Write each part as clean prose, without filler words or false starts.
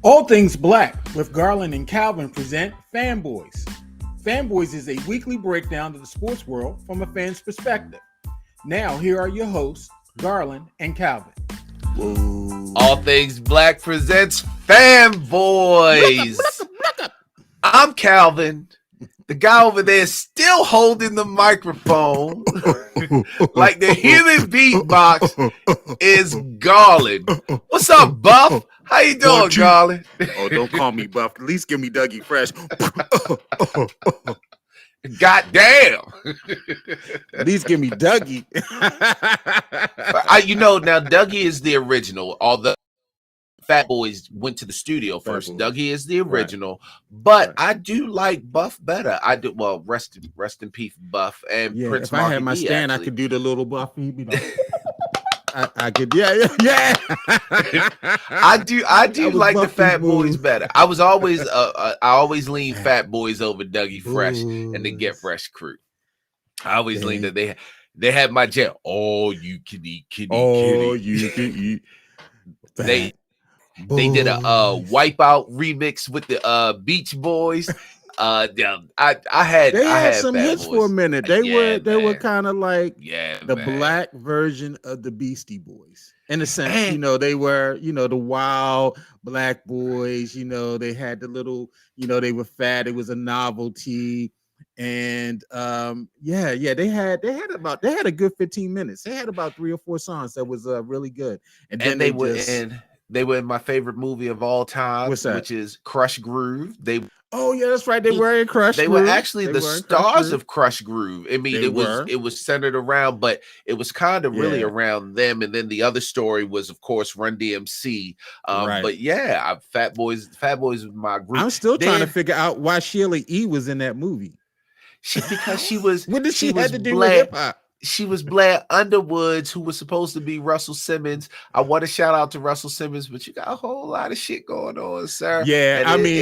All Things Black with Garland and Calvin present Fanboys. Fanboys is a weekly breakdown of the sports world from a fan's perspective. Now, here are your hosts, Garland and Calvin. Whoa. All Things Black presents Fanboys. I'm Calvin. The guy over there is still holding the microphone like the human beatbox is Garland. What's up, Buff? How you doing, Garland? Oh, don't call me Buff. At least give me Dougie Fresh. God damn. At least give me Dougie. Now Dougie is the original, although Fanboys went to the studio first. Dougie is the original, but I do like Buff better. I do. Well, rest in peace, Buff. And yeah, Prince if I had my stand, I could do the little Buff. I could, yeah. I do like the Fat Boys better. I always lean Fat Boys over Dougie Fresh and the Get Fresh crew. I always lean that they had my jail. Oh, you can eat, you can eat. They did a Wipeout remix with the Beach Boys. I had some hits for a minute. They were kind of like the black version of the Beastie Boys in a sense. They were the wild black boys. They had the little they were fat. It was a novelty, and they had a good 15 minutes. They had about 3 or 4 songs that was really good, and then they were in my favorite movie of all time, which is Crush Groove. Oh yeah, that's right. They were in Crush Groove. They were actually the stars of Crush Groove. I mean, it was centered around, but it was kind of really around them. And then the other story was, of course, Run DMC. But yeah, Fat Boys was my group. I'm still trying to figure out why Sheila E. was in that movie. Because she was. What did she have to do with hip hop? She was Blair Underwoods, who was supposed to be Russell Simmons. I want to shout out to Russell Simmons, but you got a whole lot of shit going on, sir. Yeah, he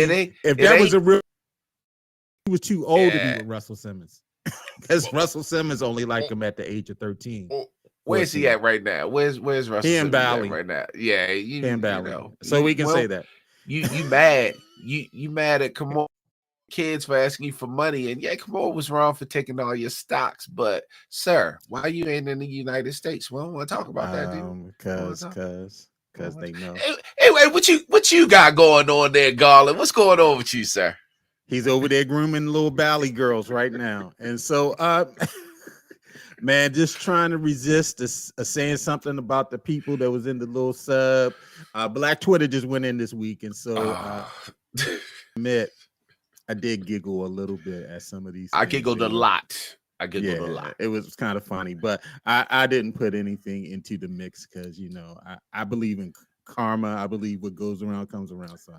was too old to be with Russell Simmons. Because Russell Simmons only liked him at the age of 13. Where's he at right now? Where's Russell Simmons at right now? Yeah, in Valley. So we can say that. You mad. You mad at Kamora kids for asking you for money, and Kamora was wrong for taking all your stocks, but sir, why you ain't in the United States? We don't want to talk about that, dude. Because they know. Anyway, what you got going on there, Garland? What's going on with you, sir? He's over there grooming little Valley girls right now, and so man, just trying to resist saying something about the people that was in the little sub. Black Twitter just went in this week, and so admit I did giggle a little bit at some of these. I giggled a lot. It was kind of funny, but I didn't put anything into the mix because I believe in karma. I believe what goes around comes around. So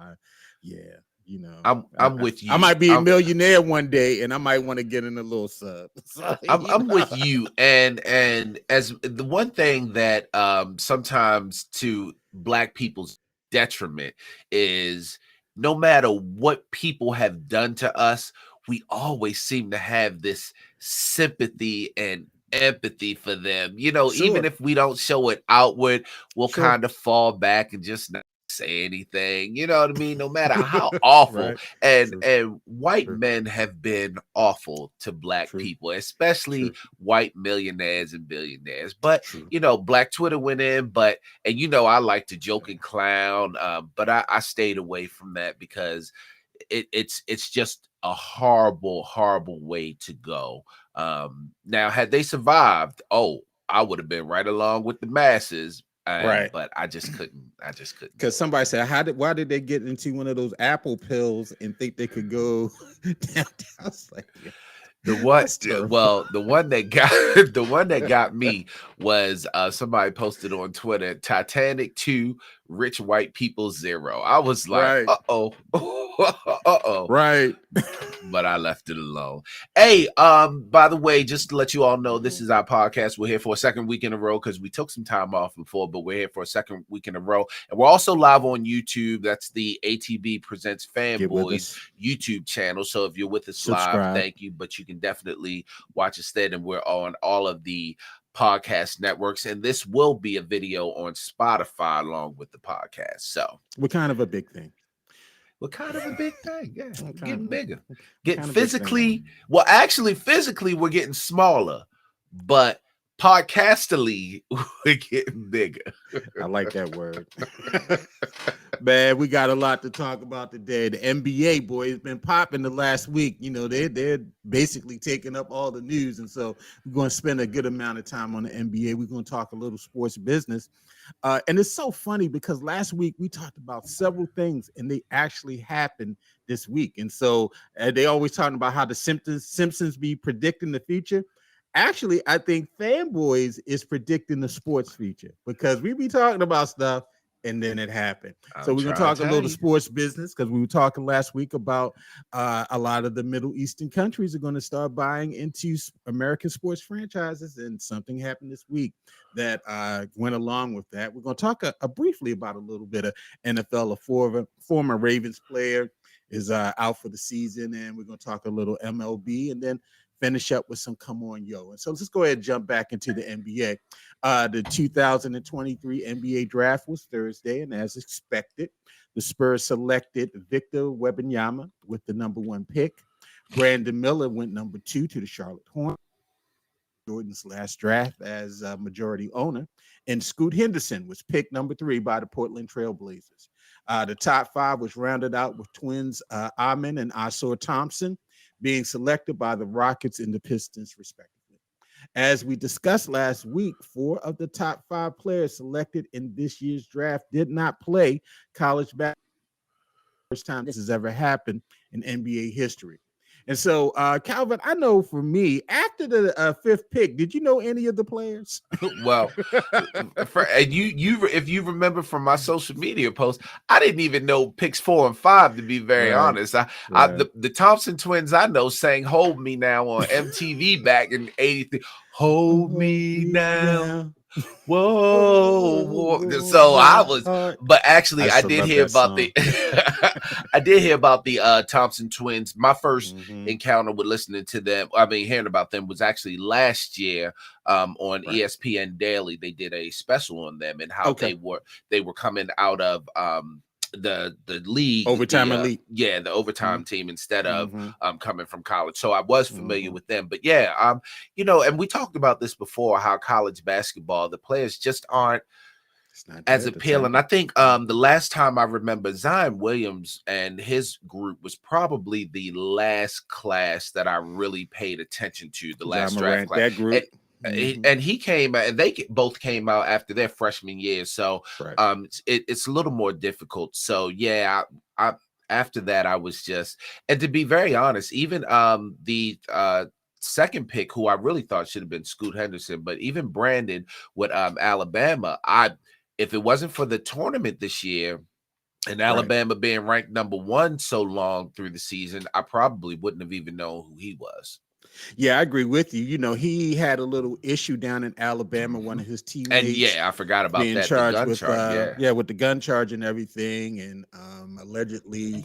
I'm with you. I might be a millionaire one day, and I might want to get in a little sub. So, I'm with you, and as the one thing that sometimes to Black people's detriment is, no matter what people have done to us, we always seem to have this sympathy and empathy for them. Even if we don't show it outward, we'll kind of fall back and just not say anything. You know what I mean? No matter how awful. And white men have been awful to Black people, especially white millionaires and billionaires. But Black Twitter went in, and I like to joke and clown, but I stayed away from that because it's just a horrible way to go. Now, had they survived, I would have been right along with the masses. But I just couldn't. Because somebody said, why did they get into one of those Apple pills and think they could go down? I was like, the one that got me was somebody posted on Twitter, Titanic 2, Rich White People 0. I was like, right. But I left it alone. Hey, by the way, just to let you all know, this is our podcast. We're here for a second week in a row because we took some time off before, but we're here for a second week in a row. And we're also live on YouTube. That's the ATB Presents Fanboys YouTube channel. So if you're with us live, thank you. But you can definitely watch us then. And we're on all of the podcast networks, and this will be a video on Spotify along with the podcast. So we're kind of a big thing. Well, kind of a big thing. Yeah, we're getting bigger. Kind of Physically, well, actually, physically, we're getting smaller, but podcastily, we're getting bigger. I like that word. Man, we got a lot to talk about today. The NBA, boy, has been popping the last week. You know, they're basically taking up all the news. And so we're going to spend a good amount of time on the NBA. We're going to talk a little sports business. And it's so funny because last week we talked about several things and they actually happened this week. And so they always talking about how the Simpsons be predicting the future. Actually, I think Fanboys is predicting the sports future because we be talking about stuff and then it happened. So we're going to talk a little sports business because we were talking last week about a lot of the Middle Eastern countries are going to start buying into American sports franchises, and something happened this week that went along with that. We're going to talk briefly about a little bit of NFL. A former Ravens player is out for the season, and we're going to talk a little MLB, and then finish up with some come on yo. And so let's go ahead and jump back into the NBA. The 2023 NBA draft was Thursday, and as expected, the Spurs selected Victor Wembanyama with the number 1 pick. Brandon Miller went number 2 to the Charlotte Hornets, Jordan's last draft as a majority owner, and Scoot Henderson was picked number 3 by the Portland Trail Blazers. The top 5 was rounded out with twins Amen and Asor Thompson being selected by the Rockets and the Pistons, respectively. As we discussed last week, 4 of the top 5 players selected in this year's draft did not play college basketball. First time this has ever happened in NBA history. And so, Calvin, I know for me, after the 5th pick, did you know any of the players? Well, and you, if you remember from my social media post, I didn't even know picks 4 and 5. To be very honest, the Thompson twins I know sang "Hold Me Now" on MTV back in '83. Hold me now. Whoa, whoa. So I was, but actually, I did hear about the I did hear about the Thompson twins. My first encounter with listening to them, hearing about them, was actually last year on ESPN Daily. They did a special on them and how they were coming out of the league overtime elite, the overtime team instead of coming from college. So I was familiar with them, but and we talked about this before, how college basketball, the players just aren't as appealing. I think the last time I remember, Zion Williams and his group was probably the last class that I really paid attention to, the last draft class. That group. And he came out, and they both came out after their freshman year. So it's a little more difficult. So I after that, I was just, and to be very honest, even the second pick, who I really thought should have been Scoot Henderson, but even Brandon with Alabama, if it wasn't for the tournament this year and Alabama being ranked number 1 so long through the season, I probably wouldn't have even known who he was. Yeah, I agree with you. You know, he had a little issue down in Alabama. One of his teammates, and I forgot about being that. Charged with with the gun charge and everything. And allegedly,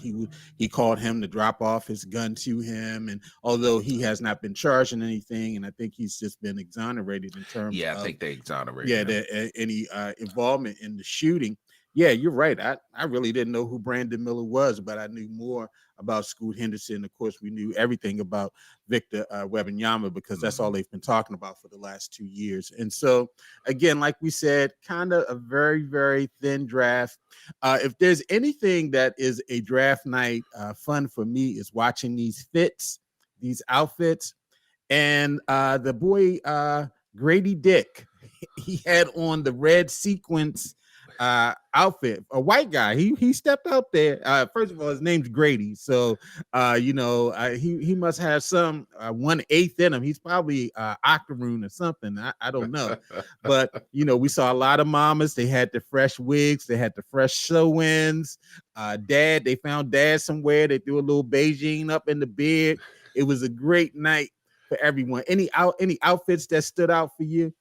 he called him to drop off his gun to him. And although he has not been charged in anything, and I think he's just been exonerated in terms. I think they exonerated. Any involvement in the shooting. Yeah, you're right. I really didn't know who Brandon Miller was, but I knew more about Scoot Henderson. Of course, we knew everything about Victor Wembanyama because that's all they've been talking about for the last 2 years. And so, again, like we said, kind of a very, very thin draft. If there's anything that is a draft night fun for me, is watching these outfits. And the boy Grady Dick, he had on the red sequence outfit, a white guy. He stepped out there. First of all, his name's Grady, so he must have some 1/8 in him. He's probably octoroon or something. I don't know, but we saw a lot of mamas. They had the fresh wigs, they had the fresh sew-ins. They found dad somewhere. They threw a little Beijing up in the beard. It was a great night for everyone. Any outfits that stood out for you?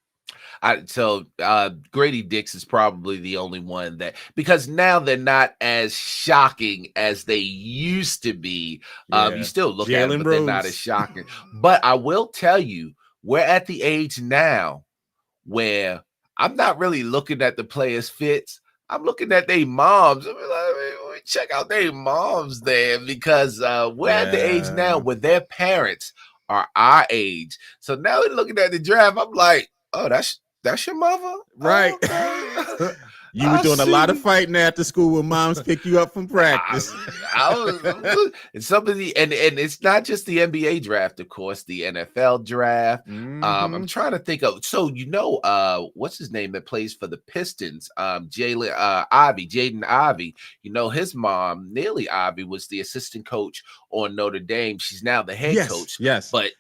Grady Dix is probably the only one that, because now they're not as shocking as they used to be. You still look at them, but they're not as shocking. But I will tell you, we're at the age now where I'm not really looking at the players' fits. I'm looking at their moms. I mean, check out their moms there, because we're at the age now where their parents are our age. So now we're looking at the draft. I'm like, oh, that's your mother, right? Oh, okay. You were doing a lot of fighting after school when moms pick you up from practice. And it's not just the NBA draft, of course, the NFL draft. I'm trying to think of, so what's his name that plays for the Pistons? Jaden Ivey. His mom, Neely Ivey, was the assistant coach on Notre Dame. She's now the head coach. Yes. But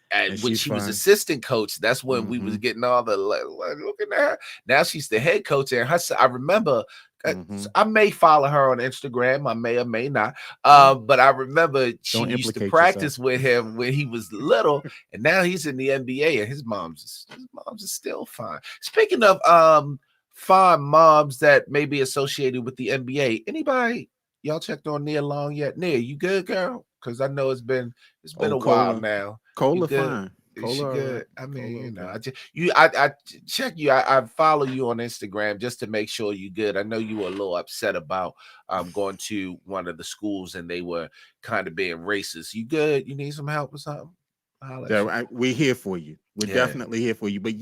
when she was assistant coach, that's when we was getting all the looking at her. Now she's the head coach, and I remember. I may follow her on Instagram. I may or may not. But I remember she used to practice with him when he was little, and now he's in the NBA, and his mom's is still fine. Speaking of fine moms that may be associated with the NBA, anybody y'all checked on Nia Long yet? Nia, you good, girl? Because I know it's been a while now. Cola fine. Is she good? I mean, I check you. I follow you on Instagram just to make sure you're good. I know you were a little upset about going to one of the schools and they were kind of being racist. You good? You need some help or something? We're here for you. We're definitely here for you. But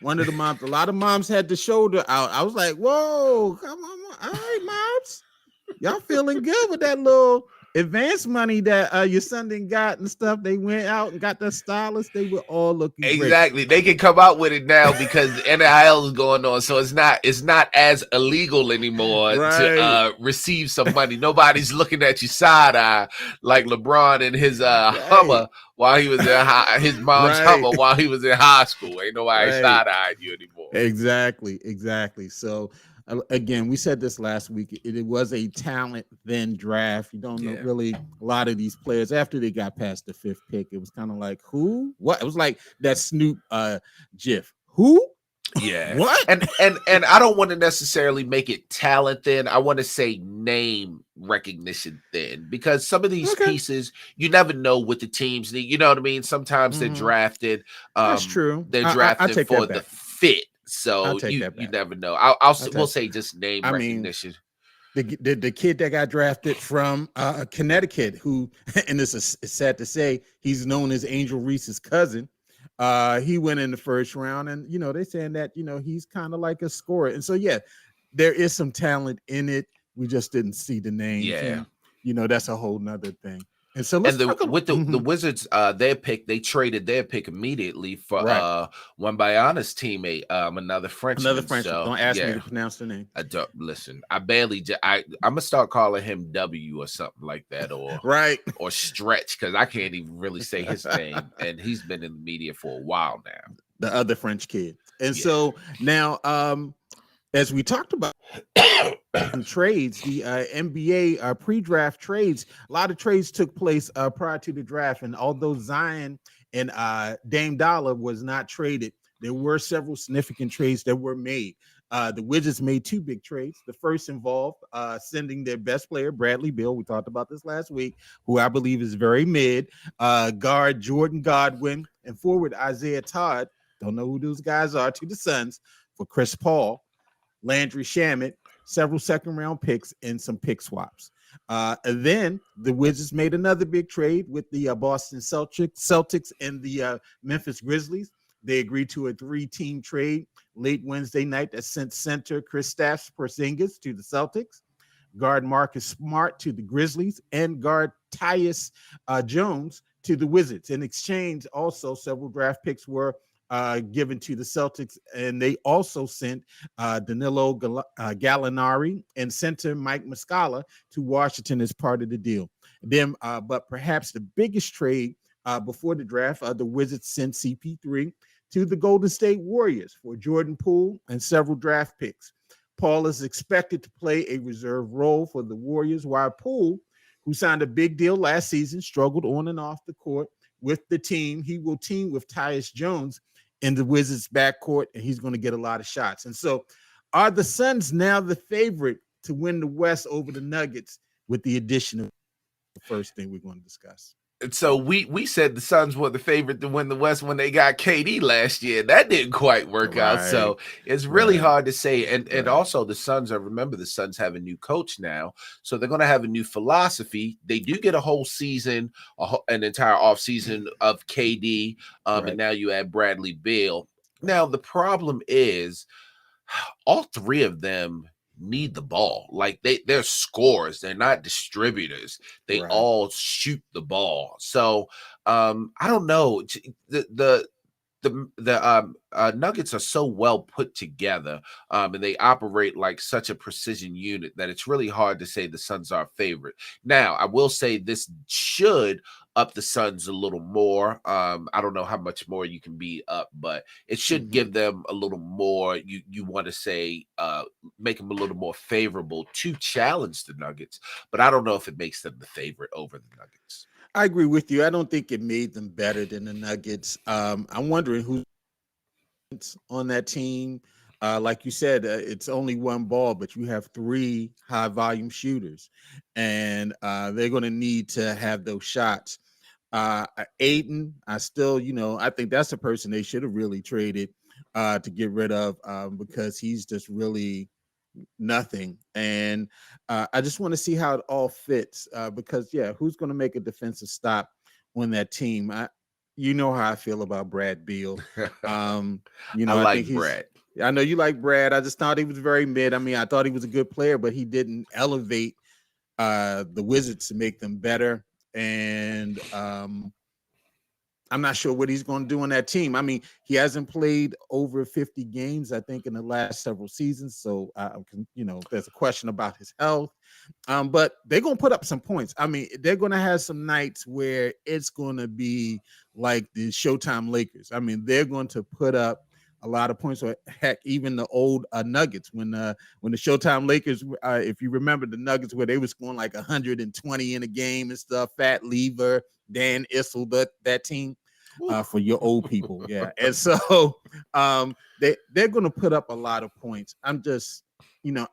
one of the moms, a lot of moms had the shoulder out. I was like, whoa, come on. All right, moms. Y'all feeling good with that little advance money that your son didn't got and stuff. They went out and got the stylist. They were all looking exactly. Great. They can come out with it now because NIL is going on, so it's not as illegal anymore to receive some money. Nobody's looking at you side eye like LeBron and his Hummer while he was in his mom's Hummer while he was in high school. Ain't nobody side eyeing you anymore. Exactly. So. Again, we said this last week. It was a talent then draft. You don't know really a lot of these players after they got past the 5th pick. It was kind of like who? What? It was like that Snoop GIF. Who? Yeah. What? And I don't want to necessarily make it talent then. I want to say name recognition then, because some of these pieces you never know what the teams need. You know what I mean? Sometimes they're drafted. That's true. They're drafted for the fit. So you never know. We'll say just name recognition. The kid that got drafted from Connecticut, who, and this is sad to say, he's known as Angel Reese's cousin. He went in the first round, and they're saying that he's kind of like a scorer, and so there is some talent in it. We just didn't see the names. Yeah, and, that's a whole nother thing. And so the Wizards, they traded their pick immediately for Wembanyama's teammate, another Frenchman. So, don't ask me to pronounce the name. I don't listen. I'm gonna start calling him W or something like that, or or Stretch, because I can't even really say his name, and he's been in the media for a while now. The other French kid, and so now, as we talked about trades, the NBA pre-draft trades, a lot of trades took place prior to the draft, and although Zion and Dame Dollar was not traded, there were several significant trades that were made. The Wizards made 2 big trades. The first involved sending their best player, Bradley Beal. We talked about this last week, who I believe is very mid. Guard Jordan Godwin and forward Isaiah Todd. Don't know who those guys are, to the Suns for Chris Paul, Landry Shamet, several second-round picks, and some pick swaps. And then the Wizards made another big trade with the Boston Celtics and the Memphis Grizzlies. They agreed to a 3-team trade late Wednesday night that sent center Kristaps Porzingis to the Celtics, guard Marcus Smart to the Grizzlies, and guard Tyus Jones to the Wizards. In exchange, also, several draft picks were given to the Celtics, and they also sent Danilo Gallinari and center Mike Muscala to Washington as part of the deal. Then, but perhaps the biggest trade before the draft, the Wizards sent CP3 to the Golden State Warriors for Jordan Poole and several draft picks. Paul is expected to play a reserve role for the Warriors, while Poole, who signed a big deal last season, struggled on and off the court with the team. He will team with Tyus Jones in the Wizards' backcourt, and he's going to get a lot of shots. And so are the Suns now the favorite to win the West over the Nuggets with the addition of the first thing we're going to discuss? And so we said the Suns were the favorite to win the West when they got KD last year. That didn't quite work out. So it's really hard to say. And also the Suns remember the Suns have a new coach now. So they're going to have a new philosophy. They do get a whole season, an entire offseason of KD. And now you add Bradley Beal. Now the problem is all three of them need the ball. Like they're scorers, they're not distributors. They all shoot the ball. So I don't know. The Nuggets are so well put together, and they operate like such a precision unit that it's really hard to say the Suns are a favorite. Now, I will say this should up the Suns a little more. I don't know how much more you can be up, but it should give them a little more. You want to say make them a little more favorable to challenge the Nuggets, but I don't know if it makes them the favorite over the Nuggets. I agree with you. I don't think it made them better than the Nuggets. I'm wondering who's on that team. Like you said, it's only one ball, but you have three high volume shooters, and they're going to need to have those shots. Aiden, I still, I think that's a person they should have really traded to get rid of because he's just really nothing. And I just want to see how it all fits because, who's going to make a defensive stop on that team? You know how I feel about Brad Beal. I like Brad. I know you like Brad. I just thought he was very mid. I mean, I thought he was a good player, but he didn't elevate the Wizards to make them better. And I'm not sure what he's going to do on that team. I mean, he hasn't played over 50 games, I think, in the last several seasons. So, there's a question about his health. But they're going to put up some points. I mean, they're going to have some nights where it's going to be like the Showtime Lakers. I mean, they're going to put up a lot of points. Or heck, even the old Nuggets when the Showtime Lakers, if you remember the Nuggets where they were scoring like 120 in a game and stuff, Fat Lever, Dan Issel, that team. For your old people, and so they're going to put up a lot of points. I'm just,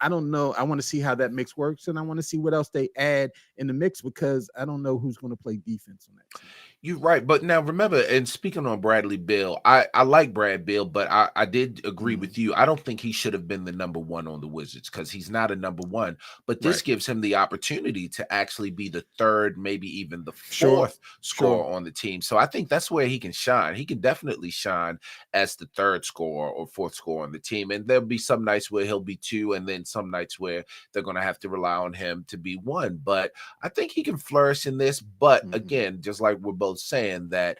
I don't know. I want to see how that mix works, and I want to see what else they add in the mix because I don't know who's going to play defense on that team. You're right, but now remember, and speaking on Bradley Beal, I like Brad Beal, but I did agree with you. I don't think he should have been the number one on the Wizards because he's not a number one. But this gives him the opportunity to actually be the third, maybe even the fourth scorer on the team. So I think that's where he can shine. He can definitely shine as the third scorer or fourth scorer on the team. And there'll be some nights where he'll be two, and then some nights where they're going to have to rely on him to be one. But I think he can flourish in this. But again, just like we're both saying that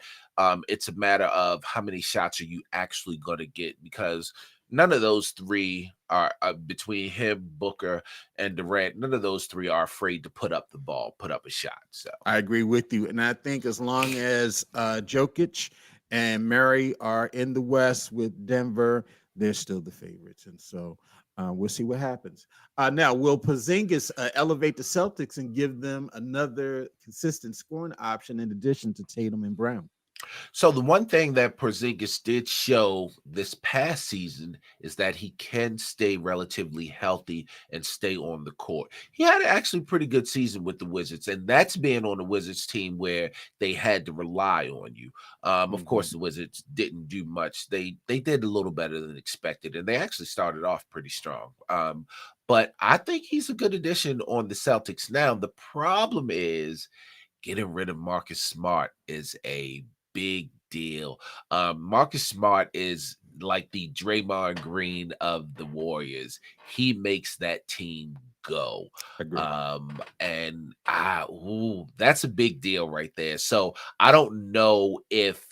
it's a matter of how many shots are you actually going to get because none of those three are between him, Booker, and Durant. None of those three are afraid to put up the ball, put up a shot. So I agree with you, and I think as long as Jokic and Murray are in the West with Denver, they're still the favorites, and so we'll see what happens. Now, will Porzingis elevate the Celtics and give them another consistent scoring option in addition to Tatum and Brown? So the one thing that Porzingis did show this past season is that he can stay relatively healthy and stay on the court. He had actually pretty good season with the Wizards, and that's being on the Wizards team where they had to rely on you. Of course, the Wizards didn't do much. They did a little better than expected, and they actually started off pretty strong. But I think he's a good addition on the Celtics. Now, the problem is getting rid of Marcus Smart is a big deal. Marcus Smart is like the Draymond Green of the Warriors. He makes that team go. And that's a big deal right there. So I don't know if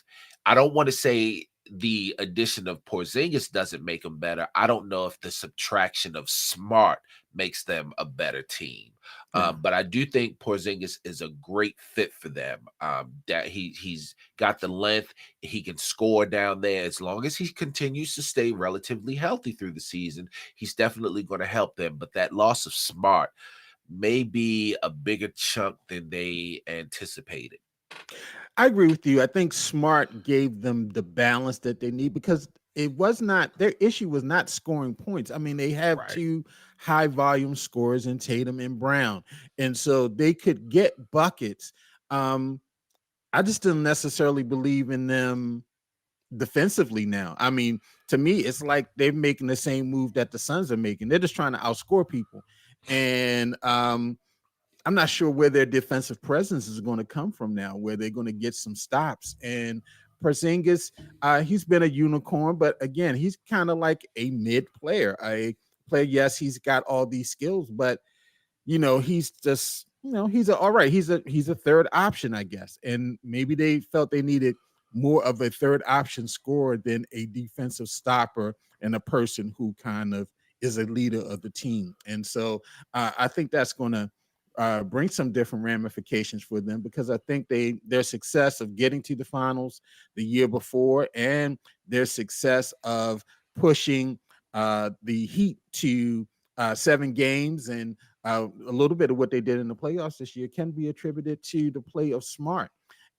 I don't want to say the addition of Porzingis doesn't make them better. I don't know if the subtraction of Smart makes them a better team. But I do think Porzingis is a great fit for them. That he's got the length, he can score down there. As long as he continues to stay relatively healthy through the season, he's definitely going to help them. But that loss of Smart may be a bigger chunk than they anticipated. I agree with you. I think Smart gave them the balance that they need because it was not their issue was not scoring points. I mean, they have two high volume scorers in Tatum and Brown, and so they could get buckets. I just didn't necessarily believe in them defensively now. I mean, to me, it's like they're making the same move that the Suns are making. They're just trying to outscore people. And I'm not sure where their defensive presence is going to come from now, where they're going to get some stops. And Porzingis, he's been a unicorn, but again, he's kind of like a mid player. Yes, he's got all these skills, but he's just, he's all right. He's a third option, I guess. And maybe they felt they needed more of a third option scorer than a defensive stopper and a person who kind of is a leader of the team. And so I think that's going to bring some different ramifications for them, because I think their success of getting to the finals the year before and their success of pushing the Heat to 7 games and a little bit of what they did in the playoffs this year can be attributed to the play of Smart,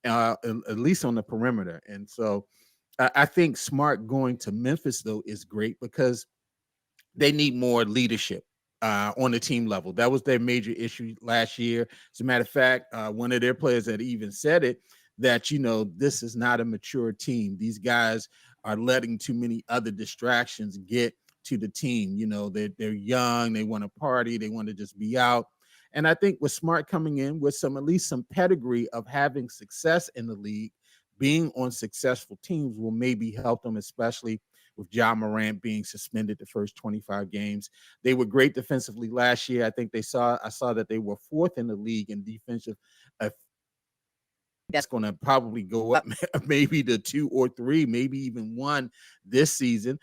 at least on the perimeter. And so I think Smart going to Memphis, though, is great because they need more leadership on the team level. That was their major issue last year. As a matter of fact, one of their players had even said it, that, this is not a mature team. These guys are letting too many other distractions get to the team. They're young, they want to party, they want to just be out. And I think with Smart coming in with at least some pedigree of having success in the league, being on successful teams will maybe help them, especially with Ja Morant being suspended the first 25 games. They were great defensively last year. I saw that they were 4th in the league in defensive. That's going to probably go up maybe to 2 or 3, maybe even 1 this season,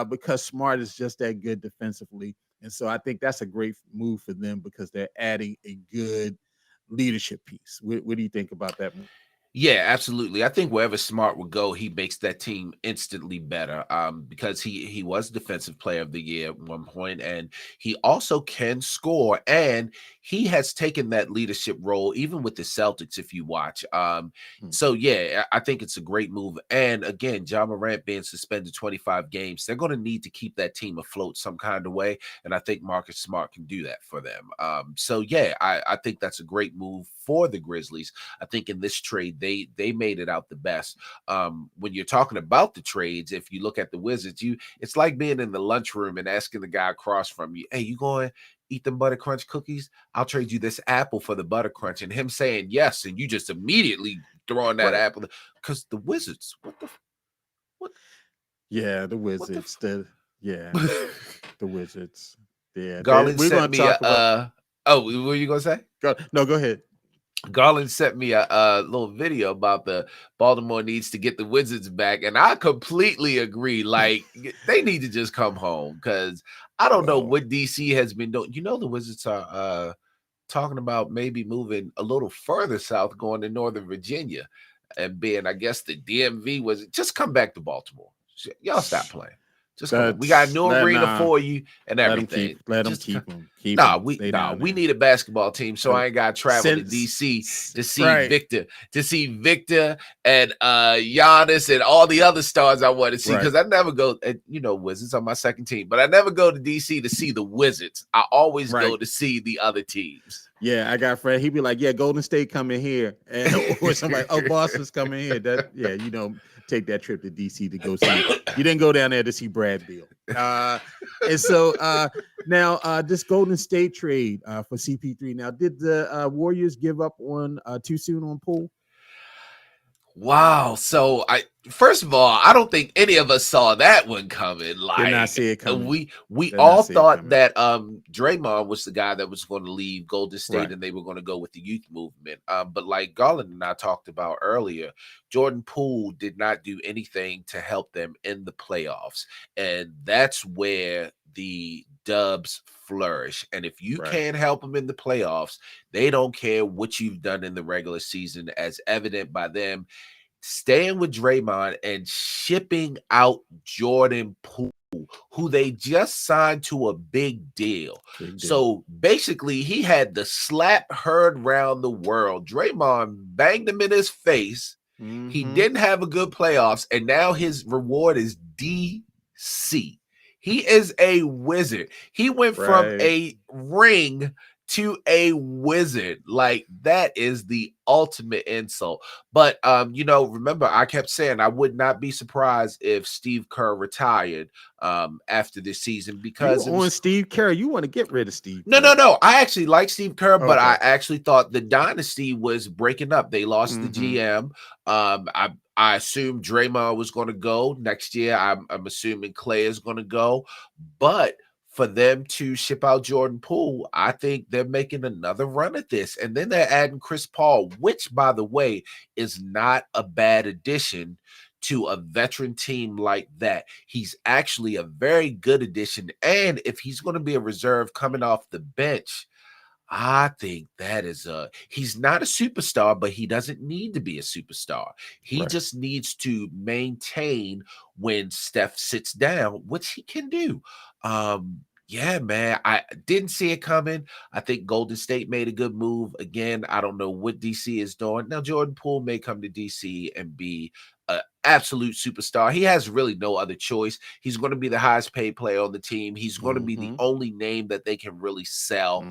because Smart is just that good defensively. And so I think that's a great move for them because they're adding a good leadership piece. What do you think about that move? Yeah, absolutely. I think wherever Smart would go, he makes that team instantly better. Because he was Defensive Player of the Year at one point, and he also can score. And he has taken that leadership role, even with the Celtics. If you watch, so yeah, I think it's a great move. And again, Ja Morant being suspended 25 games, they're going to need to keep that team afloat some kind of way. And I think Marcus Smart can do that for them. So yeah, I think that's a great move for the Grizzlies. I think in this trade, they made it out the best. When you're talking about the trades, if you look at the Wizards, it's like being in the lunchroom and asking the guy across from you, "Hey, you going to eat them Butter Crunch cookies? I'll trade you this apple for the Butter Crunch," and him saying yes, and you just immediately throwing that apple, because the Wizards, what? Yeah, the Wizards. The Wizards. Yeah, Garland we're going to talk about. Oh, what were you gonna say? No, go ahead. Garland sent me a little video about the Baltimore needs to get the Wizards back, and I completely agree. Like, they need to just come home, because I don't know what DC has been doing. The Wizards are talking about maybe moving a little further south, going to Northern Virginia, and being, I guess, the DMV was just come back to Baltimore. Y'all stop playing. Just come on. We got a new arena for you and everything. Let them keep them. We need a basketball team, so I ain't got to travel to DC to see Victor and Giannis and all the other stars I want to see, because I never go. Wizards are my second team, but I never go to DC to see the Wizards. I always go to see the other teams. Yeah, I got Fred. He'd be like, "Yeah, Golden State coming here," or somebody, "Oh, Boston's coming here." Take that trip to DC to go see. You didn't go down there to see Brad Beal. And so now this Golden State trade for CP3. Now, did the Warriors give up on too soon on Poole? Wow. So first of all, I don't think any of us saw that one coming. Like, did not see it coming. We all thought that Draymond was the guy that was going to leave Golden State, and they were going to go with the youth movement. But like Garland and I talked about earlier, Jordan Poole did not do anything to help them in the playoffs. And that's where the Dubs flourish. And if you can't help them in the playoffs, they don't care what you've done in the regular season, as evident by them staying with Draymond and shipping out Jordan Poole, who they just signed to a big deal. So basically, he had the slap heard round the world. Draymond banged him in his face. He didn't have a good playoffs, and now his reward is DC. He is a wizard. He went from a ring to a wizard. Like, that is the ultimate insult. But remember, I kept saying I would not be surprised if Steve Kerr retired after this season, because you on Steve Kerr. You want to get rid of Steve No, Kerr. no. I actually like Steve Kerr, but I actually thought the dynasty was breaking up. They lost the GM. I assumed Draymond was going to go next year. I'm assuming Clay is going to go, but for them to ship out Jordan Poole, I think they're making another run at this. And then they're adding Chris Paul, which, by the way, is not a bad addition to a veteran team like that. He's actually a very good addition. And if he's going to be a reserve coming off the bench, I think that is he's not a superstar, but he doesn't need to be a superstar. He just needs to maintain when Steph sits down, which he can do. Yeah, man, I didn't see it coming. I think Golden State made a good move. Again, I don't know what DC is doing. Now, Jordan Poole may come to DC and be an absolute superstar. He has really no other choice. He's going to be the highest paid player on the team. He's going to be the only name that they can really sell.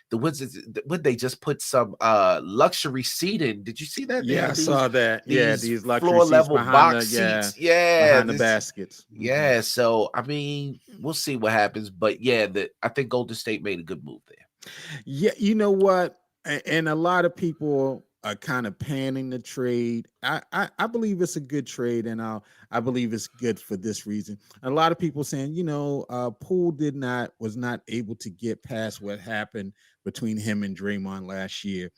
The Wizards, would they just put some luxury seating? Did you see that? Yeah, I saw that. These luxury floor level box seats. seats. Behind the baskets. Yeah, so I mean, we'll see what happens, but yeah, I think Golden State made a good move there. Yeah, you know what? And a lot of people are kind of panning the trade. I believe it's a good trade, and I believe it's good for this reason. A lot of people saying, Poole was not able to get past what happened between him and Draymond last year.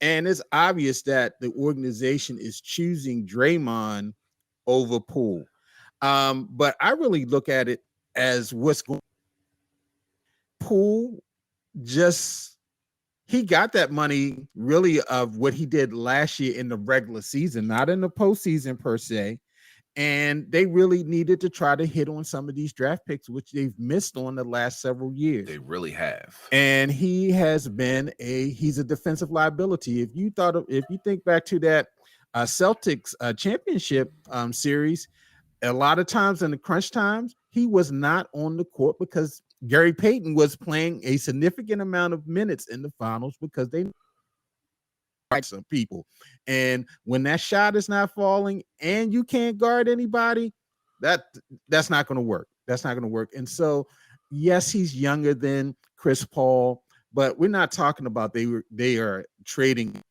And it's obvious that the organization is choosing Draymond over Poole. But I really look at it as what's going. Poole he got that money really of what he did last year in the regular season, not in the postseason per se. And they really needed to try to hit on some of these draft picks, which they've missed on the last several years. They really have. And he's a defensive liability. If you think back to that Celtics championship series, a lot of times in the crunch times, he was not on the court because Gary Payton was playing a significant amount of minutes in the finals because they some people. And when that shot is not falling and you can't guard anybody, that's not going to work. That's not going to work. And so, yes, he's younger than Chris Paul, but we're not talking about they are trading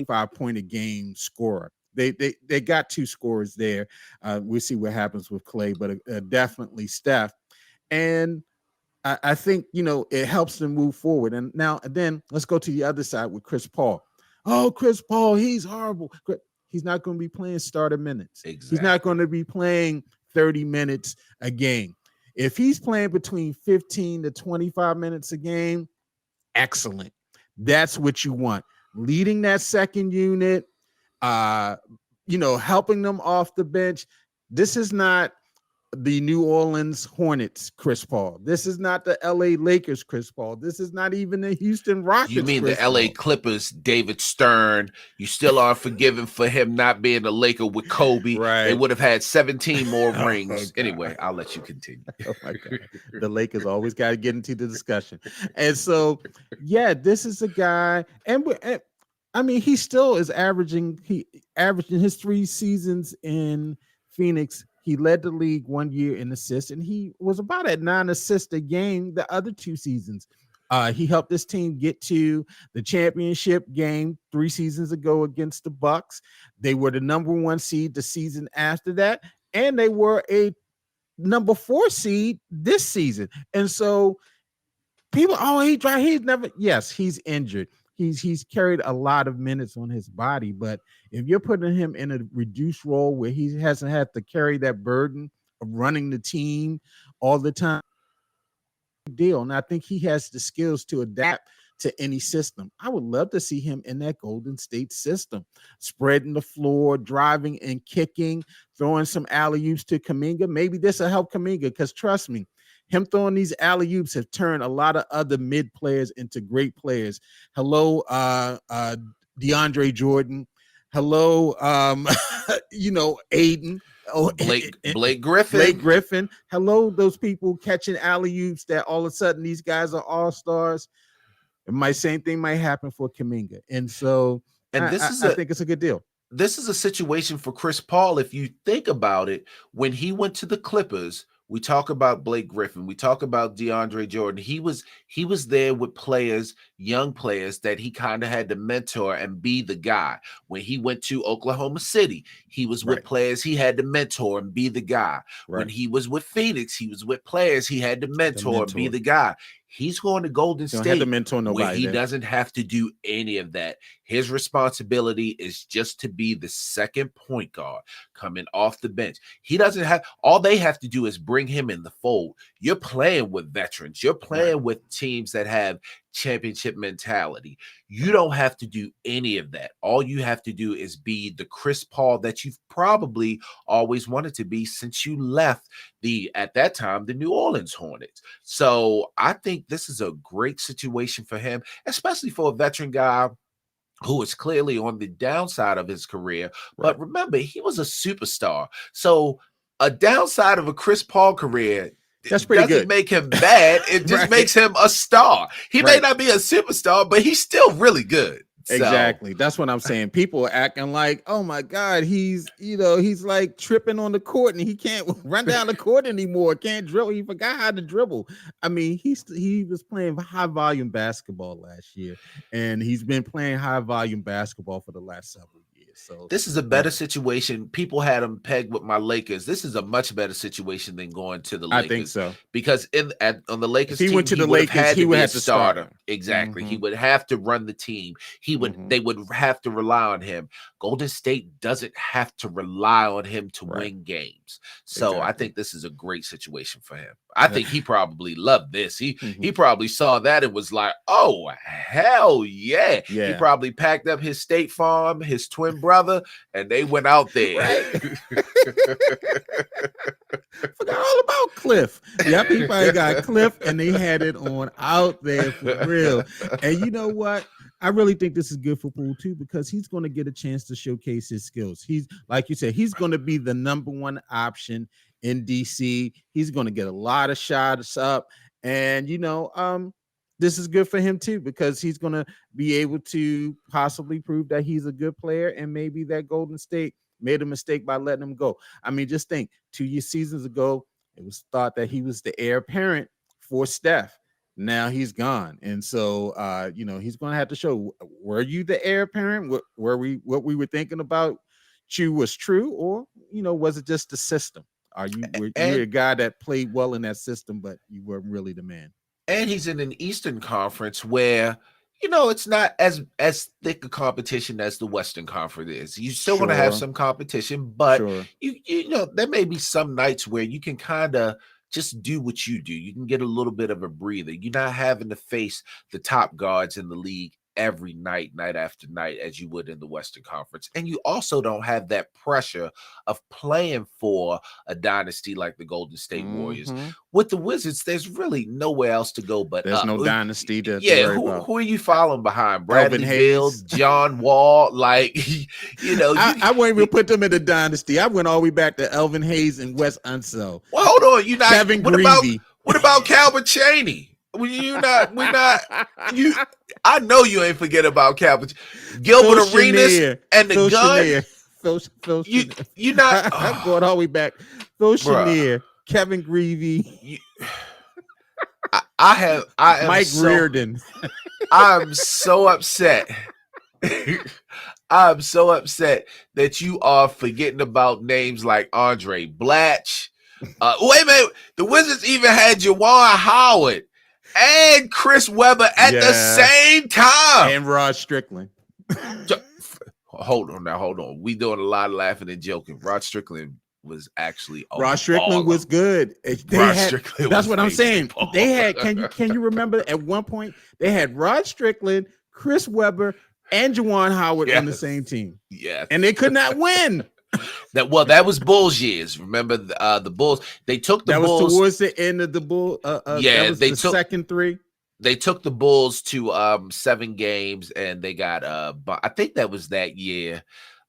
5-point a game scorer. They got two scorers there. We'll see what happens with Clay, but definitely Steph. And I think, it helps them move forward. And then let's go to the other side with Chris Paul. Oh, Chris Paul, he's horrible. He's not going to be playing starter minutes. Exactly. He's not going to be playing 30 minutes a game. If he's playing between 15 to 25 minutes a game, excellent. That's what you want. Leading that second unit, helping them off the bench. This is not the New Orleans Hornets Chris Paul. This is not the LA Lakers Chris Paul. This is not even the Houston Rockets. You mean Chris the LA Paul. Clippers, David Stern. You still aren't forgiven for him not being a Laker with Kobe. Right. They would have had 17 more rings. Anyway, I'll let you continue. Oh my God. The Lakers always got to get into the discussion. And so, yeah, this is a guy, and he still is averaging his 3 seasons in Phoenix. He led the league 1 year in assists, and he was about at 9 assists a game the other 2 seasons. He helped this team get to the championship game 3 seasons ago against the Bucks. They were the number 1 seed the season after that, and they were a number 4 seed this season. And so people, he's injured. He's carried a lot of minutes on his body, but if you're putting him in a reduced role where he hasn't had to carry that burden of running the team all the time, deal. And I think he has the skills to adapt to any system. I would love to see him in that Golden State system, spreading the floor, driving and kicking, throwing some alley-oops to Kuminga. Maybe this will help Kuminga, because trust me, him throwing these alley-oops have turned a lot of other mid players into great players. Hello, DeAndre Jordan. Hello, Aiden. Blake Griffin. Blake Griffin. Hello, those people catching alley-oops that all of a sudden these guys are all-stars. Same thing might happen for Kuminga. And so and I think it's a good deal. This is a situation for Chris Paul. If you think about it, when he went to the Clippers, we talk about Blake Griffin, we talk about DeAndre Jordan. He was there with players, young players that he kind of had to mentor and be the guy. When he went to Oklahoma City, he was with players he had to mentor and be the guy. When he was with Phoenix, he was with players he had to mentor and be the guy. He's going to Golden State. Don't have to mentor nobody where he doesn't have to do any of that. His responsibility is just to be the second point guard coming off the bench. He doesn't have, all they have to do is bring him in the fold. You're playing with veterans. You're playing with teams that have championship mentality. You don't have to do any of that. All you have to do is be the Chris Paul that you've probably always wanted to be since you left at that time, the New Orleans Hornets. So I think this is a great situation for him, especially for a veteran guy who is clearly on the downside of his career. But remember, he was a superstar. So a downside of a Chris Paul career, that's pretty doesn't good. Make him bad. It just makes him a star. He may not be a superstar, but he's still really good. Exactly. That's what I'm saying. People are acting like, oh my God, he's like tripping on the court and he can't run down the court anymore. Can't dribble. He forgot how to dribble. I mean, he was playing high volume basketball last year, and he's been playing high volume basketball for the last several years. So this is a better situation. People had him pegged with my Lakers. This is a much better situation than going to the Lakers. I think so. Because on the Lakers, if he went to the Lakers, he would have to start. Exactly. He would have to run the team. They would have to rely on him. Golden State doesn't have to rely on him to win games. So I think this is a great situation for him. I think he probably loved this. He probably saw that and was like, oh, hell yeah. He probably packed up his State Farm, his twin brother, and they went out there. Forgot all about Cliff. Yep, he probably got Cliff, and they had it on out there for real. And you know what? I really think this is good for Poole too, because he's going to get a chance to showcase his skills. He's, like you said, he's going to be the number one option in DC. He's going to get a lot of shots up, and this is good for him too, because he's going to be able to possibly prove that he's a good player, and maybe that Golden State made a mistake by letting him go. I mean, just think, 2 seasons ago, it was thought that he was the heir apparent for Steph. Now he's gone, and so he's going to have to show, were you the heir apparent? What we were thinking about you was true, or was it just the system? Were you a guy that played well in that system, but you weren't really the man? And he's in an Eastern Conference where it's not as thick a competition as the Western Conference is. You still want to have some competition, but there may be some nights where you can kind of just do what you do. You can get a little bit of a breather. You're not having to face the top guards in the league every night after night, as you would in the Western Conference. And you also don't have that pressure of playing for a dynasty like the Golden State Warriors. With the Wizards, there's really nowhere else to go but there's no dynasty to who are you following behind? Bradley Beal, John Wall, I wouldn't even put them in the dynasty. I went all the way back to Elvin Hayes and Wes Unseld. Well, hold on, you're not Kevin Greavy. What about Calvin Chaney? I know you ain't forget about Calvin. Gilbert Phil Arenas Chenier, and the Phil gun. Chenier. Phil You not I'm going all the way back. Phil Chenier, Kevin Greavy. I am Mike Reardon. I'm so upset. I'm so upset that you are forgetting about names like Andre Blatch. Wait a minute. The Wizards even had Juwan Howard and Chris Webber at the same time. And Rod Strickland. Hold on. We doing a lot of laughing and joking. Rod Strickland was actually Rod Strickland was good. That's what I'm saying. They had, can you remember at one point they had Rod Strickland, Chris Webber, and Juwan Howard on the same team. Yeah. And they could not win. That was Bulls years. Remember the Bulls? They took the Bulls. That was towards the end of the Bull. They took second three. They took the Bulls to 7 games, and they got I think that was that year.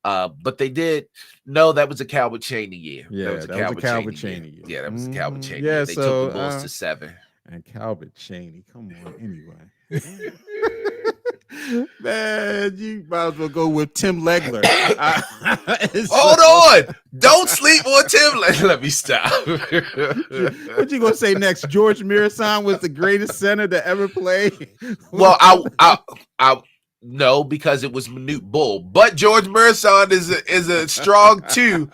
But they did. No, that was a Calvin Chaney year. Yeah, that was a Calvin Chaney year. Yeah, that was a Calvin Chaney. Yeah, year. They took the Bulls to 7. And Calvin Chaney, come on, anyway. Man, you might as well go with Tim Legler. Hold on. Don't sleep on Tim. Let me stop. What you gonna say next? George Mirasan was the greatest center to ever play. Well, I no, because it was Manute Bull, but George Mirasan is a strong two.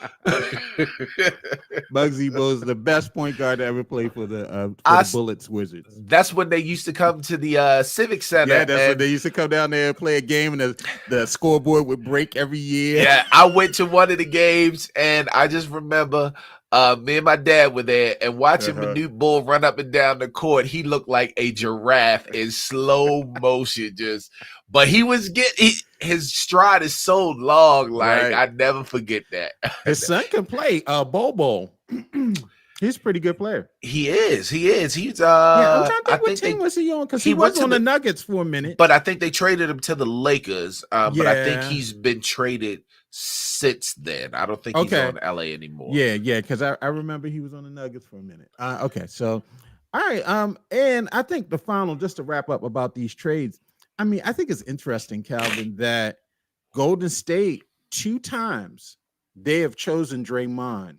Muggsy Bogues is the best point guard to ever play for the Bullets Wizards. That's when they used to come to the Civic Center. Yeah, that's when they used to come down there and play a game, and the scoreboard would break every year. Yeah, I went to one of the games, and I just remember me and my dad were there, and watching Manute Bull run up and down the court. He looked like a giraffe in slow motion, but he was his stride is so long, like I never forget that. His son can play Bobo. He's a pretty good player. He is. He's I'm trying to think what team was he on, because he was on the Nuggets for a minute. But I think they traded him to the Lakers. But I think he's been traded since then. I don't think he's on LA anymore. Yeah, because I remember he was on the Nuggets for a minute. Okay, so all right. And I think the final, just to wrap up about these trades. I mean, I think it's interesting, Calvin, that Golden State 2 times they have chosen Draymond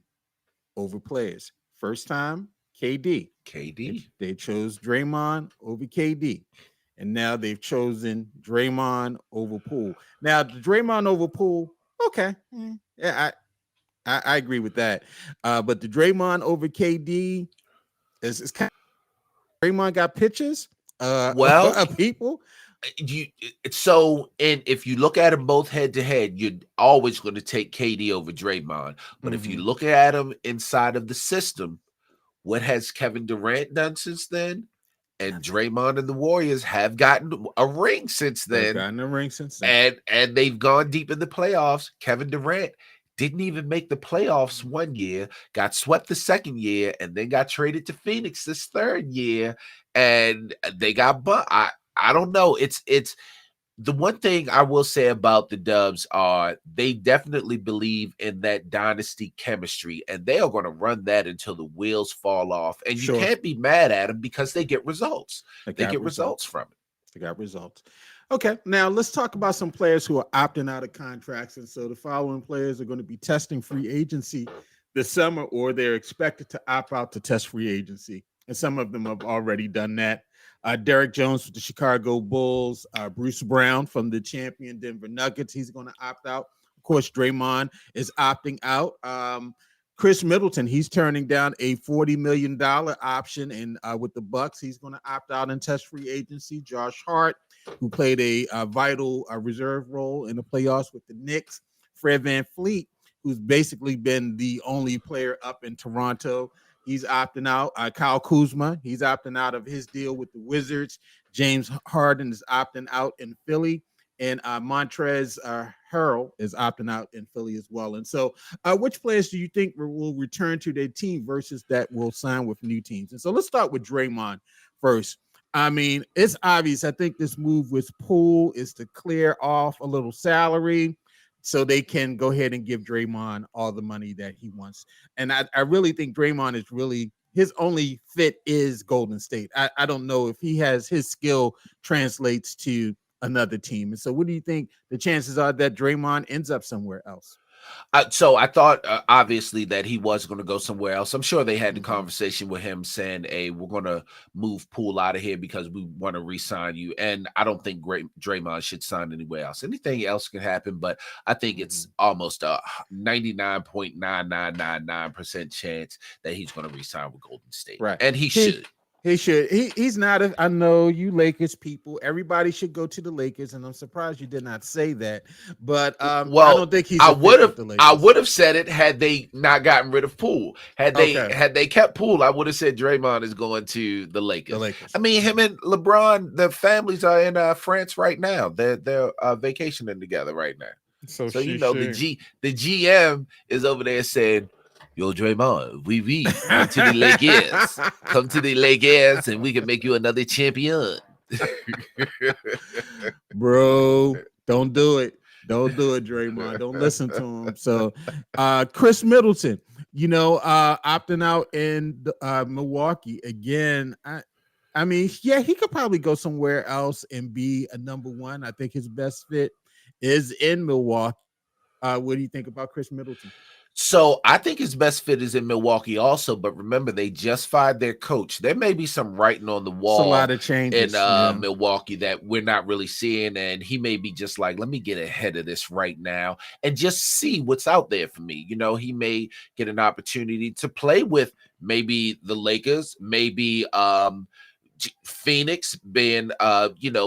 over players. First time, KD. They chose Draymond over KD. And now they've chosen Draymond over Poole. Now, the Draymond over Poole, okay. Yeah, I agree with that. But the Draymond over KD is kind of, Draymond got pitches of people. If you look at them both head to head, you're always going to take KD over Draymond. But if you look at them inside of the system, what has Kevin Durant done since then? And Draymond and the Warriors have gotten a ring since then. And they've gone deep in the playoffs. Kevin Durant didn't even make the playoffs one year, got swept the second year, and then got traded to Phoenix this third year. And they got I don't know. It's the one thing I will say about the Dubs are they definitely believe in that dynasty chemistry, and they are going to run that until the wheels fall off. And you can't be mad at them because they get results. They get results from it. They got results. Okay, now let's talk about some players who are opting out of contracts. And so the following players are going to be testing free agency this summer, or they're expected to opt out to test free agency. And some of them have already done that. Derek Jones with the Chicago Bulls, Bruce Brown from the champion Denver Nuggets. He's going to opt out. Of course, Draymond is opting out. Chris Middleton, he's turning down a $40 million option, and with the Bucks, he's going to opt out and test free agency. Josh Hart, who played a vital reserve role in the playoffs with the Knicks. Fred VanVleet, who's basically been the only player up in Toronto. He's opting out. Kyle Kuzma, he's opting out of his deal with the Wizards. James Harden is opting out in Philly. And Montrezl Harrell is opting out in Philly as well. And so which players do you think will return to their team versus that will sign with new teams? And so let's start with Draymond first. I mean, it's obvious. I think this move with Poole is to clear off a little salary so they can go ahead and give Draymond all the money that he wants. And I really think Draymond is really, his only fit is Golden State. I don't know if he has his skill translates to another team. And so what do you think the chances are that Draymond ends up somewhere else? So I thought obviously that he was going to go somewhere else. I'm sure they had the conversation with him saying, hey, we're going to move Poole out of here because we want to re-sign you. And I don't think Draymond should sign anywhere else. Anything else can happen, but I think it's almost a 99.9999% chance that he's going to re-sign with Golden State. Right. And he should. He should. He's not. I know you Lakers people. Everybody should go to the Lakers, and I'm surprised you did not say that. But I don't think he's. I would have said it had they not gotten rid of Poole. Had they kept Poole, I would have said Draymond is going to the Lakers. I mean, him and LeBron, their families are in France right now. They're vacationing together right now. So you know the GM is over there saying, yo, Draymond, we come to the Lakers. Come to the Lakers and we can make you another champion. Bro, don't do it. Don't do it, Draymond. Don't listen to him. So Chris Middleton, opting out in Milwaukee. Again, I I mean, yeah, he could probably go somewhere else and be a number one. I think his best fit is in Milwaukee. What do you think about Chris Middleton? So I think his best fit is in Milwaukee also, but remember they just fired their coach. There may be some writing on the wall. It's a lot of changes in Milwaukee that we're not really seeing, and he may be just like, let me get ahead of this right now and just see what's out there for me. He may get an opportunity to play with maybe the Lakers, maybe Phoenix being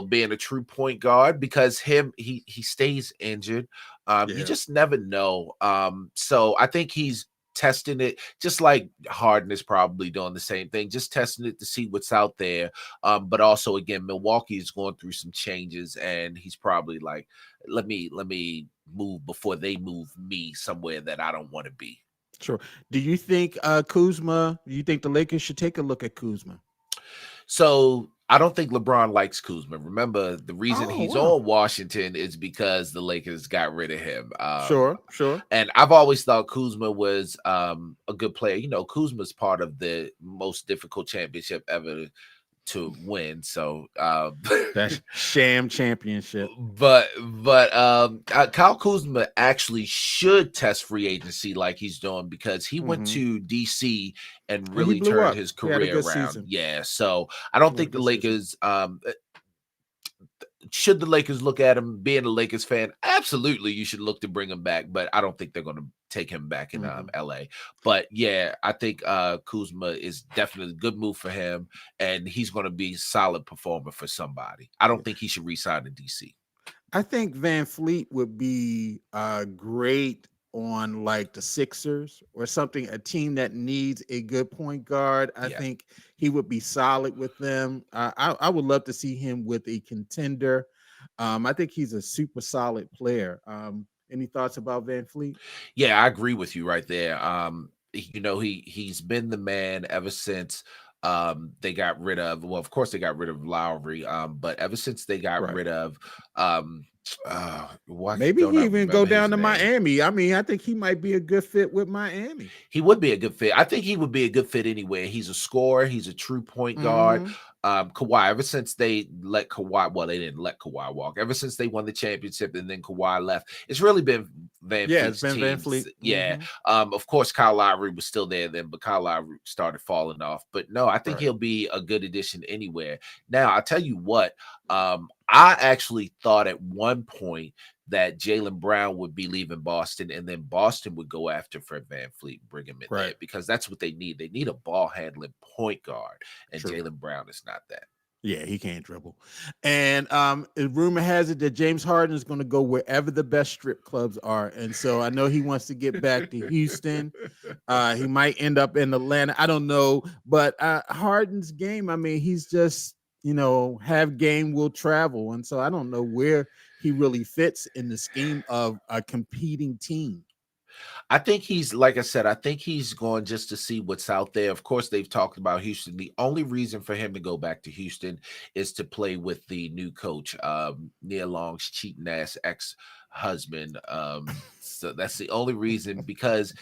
being a true point guard, because he stays injured. You just never know. So I think he's testing it, just like Harden is probably doing the same thing, just testing it to see what's out there. But also, again, Milwaukee is going through some changes, and he's probably like, let me move before they move me somewhere that I don't want to be. Sure. Do you think Kuzma? Do you think the Lakers should take a look at Kuzma? So I don't think LeBron likes Kuzma. Remember, the reason he's on Washington is because the Lakers got rid of him. Sure. And I've always thought Kuzma was a good player. Kuzma's part of the most difficult championship ever to win. So that sham championship. But Kyle Kuzma actually should test free agency like he's doing, because he went to DC and really turned his career around. Season. Yeah. So I don't think the Lakers should the Lakers look at him. Being a Lakers fan, absolutely you should look to bring him back, but I don't think they're going to take him back in LA. But yeah, I think Kuzma is definitely a good move for him, and he's going to be a solid performer for somebody. I don't think he should re-sign in DC. I think Van Fleet would be great on like the Sixers or something, a team that needs a good point guard. I think he would be solid with them. I would love to see him with a contender. I think he's a super solid player. Any thoughts about Van Fleet? Yeah, I agree with you right there. He's been the man ever since they got rid of, well, of course they got rid of Lowry, but ever since they got rid of maybe he even go down to Miami. I mean, I think he might be a good fit with Miami. He would be a good fit. I think he would be a good fit anywhere. He's a scorer. He's a true point guard. Kawhi, ever since they let Kawhi, well, they didn't let Kawhi walk. Ever since they won the championship and then Kawhi left, it's really been Van Fleet's it's been Van Fleet. Yeah. Of course, Kyle Lowry was still there then, but Kyle Lowry started falling off. But no, I think he'll be a good addition anywhere. Now, I'll tell you what, I actually thought at one point that Jaylen Brown would be leaving Boston, and then Boston would go after Fred VanVleet and bring him in there, because that's what they need. They need a ball handling point guard, and Jaylen Brown is not that. Yeah, he can't dribble. And rumor has it that James Harden is going to go wherever the best strip clubs are. And so I know he wants to get back to Houston. He might end up in Atlanta. I don't know. But Harden's game, I mean, he's just, have game will travel. And so I don't know where he really fits in the scheme of a competing team. I think he's, like I said, I think he's going just to see what's out there. Of course, they've talked about Houston. The only reason for him to go back to Houston is to play with the new coach, Nia Long's cheating ass ex-husband. So that's the only reason, because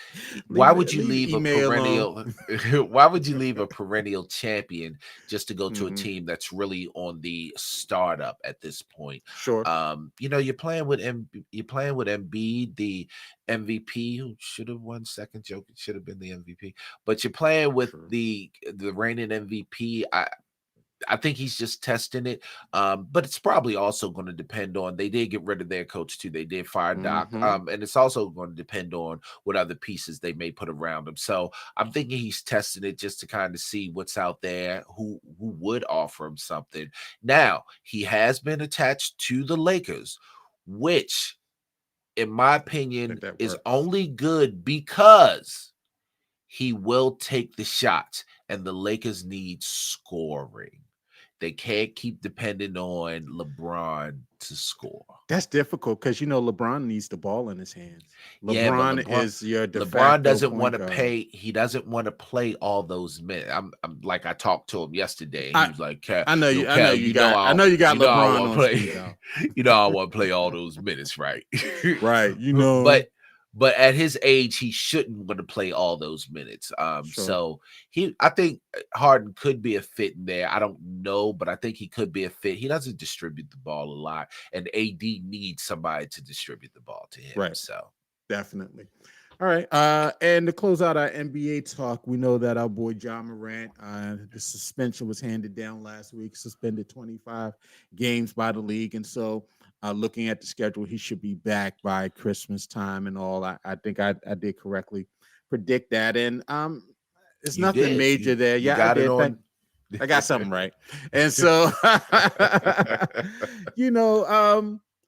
why would you leave a perennial why would you leave a perennial champion just to go to a team that's really on the startup at this point? Sure. You're playing with Embiid, the MVP, who should have won second. Joke, it should have been the MVP, but you're playing with the reigning MVP. I think he's just testing it, but it's probably also going to depend on, they did get rid of their coach too. They did fire Doc, and it's also going to depend on what other pieces they may put around him. So I'm thinking he's testing it just to kind of see what's out there, who would offer him something. Now, he has been attached to the Lakers, which, in my opinion, is only good because he will take the shots, and the Lakers need scoring. They can't keep depending on LeBron to score. That's difficult because LeBron needs the ball in his hands. LeBron is your de facto LeBron doesn't want to pay. He doesn't want to play all those minutes. I'm like, I talked to him yesterday. And he was like, I know you got LeBron on speed, I want to play all those minutes, right? Right. But but at his age, he shouldn't want to play all those minutes. So I think Harden could be a fit in there. I don't know, but I think he could be a fit. He doesn't distribute the ball a lot, and AD needs somebody to distribute the ball to him. Right. So definitely. All right. And to close out our NBA talk, we know that our boy Ja Morant, the suspension was handed down last week, suspended 25 games by the league. And so looking at the schedule, he should be back by Christmas time and all. I think I did correctly predict that. And it's nothing major there. Yeah, I did. I got something right. And so,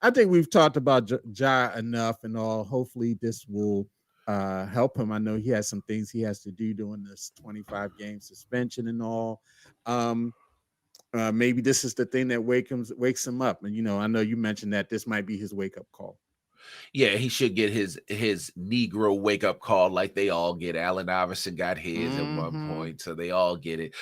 I think we've talked about Ja enough and all. Hopefully this will help him. I know he has some things he has to do during this 25-game suspension and all. Maybe this is the thing that wakes him up. And, I know you mentioned that this might be his wake-up call. Yeah, he should get his Negro wake up call like they all get. Allen Iverson got his at one point, so they all get it.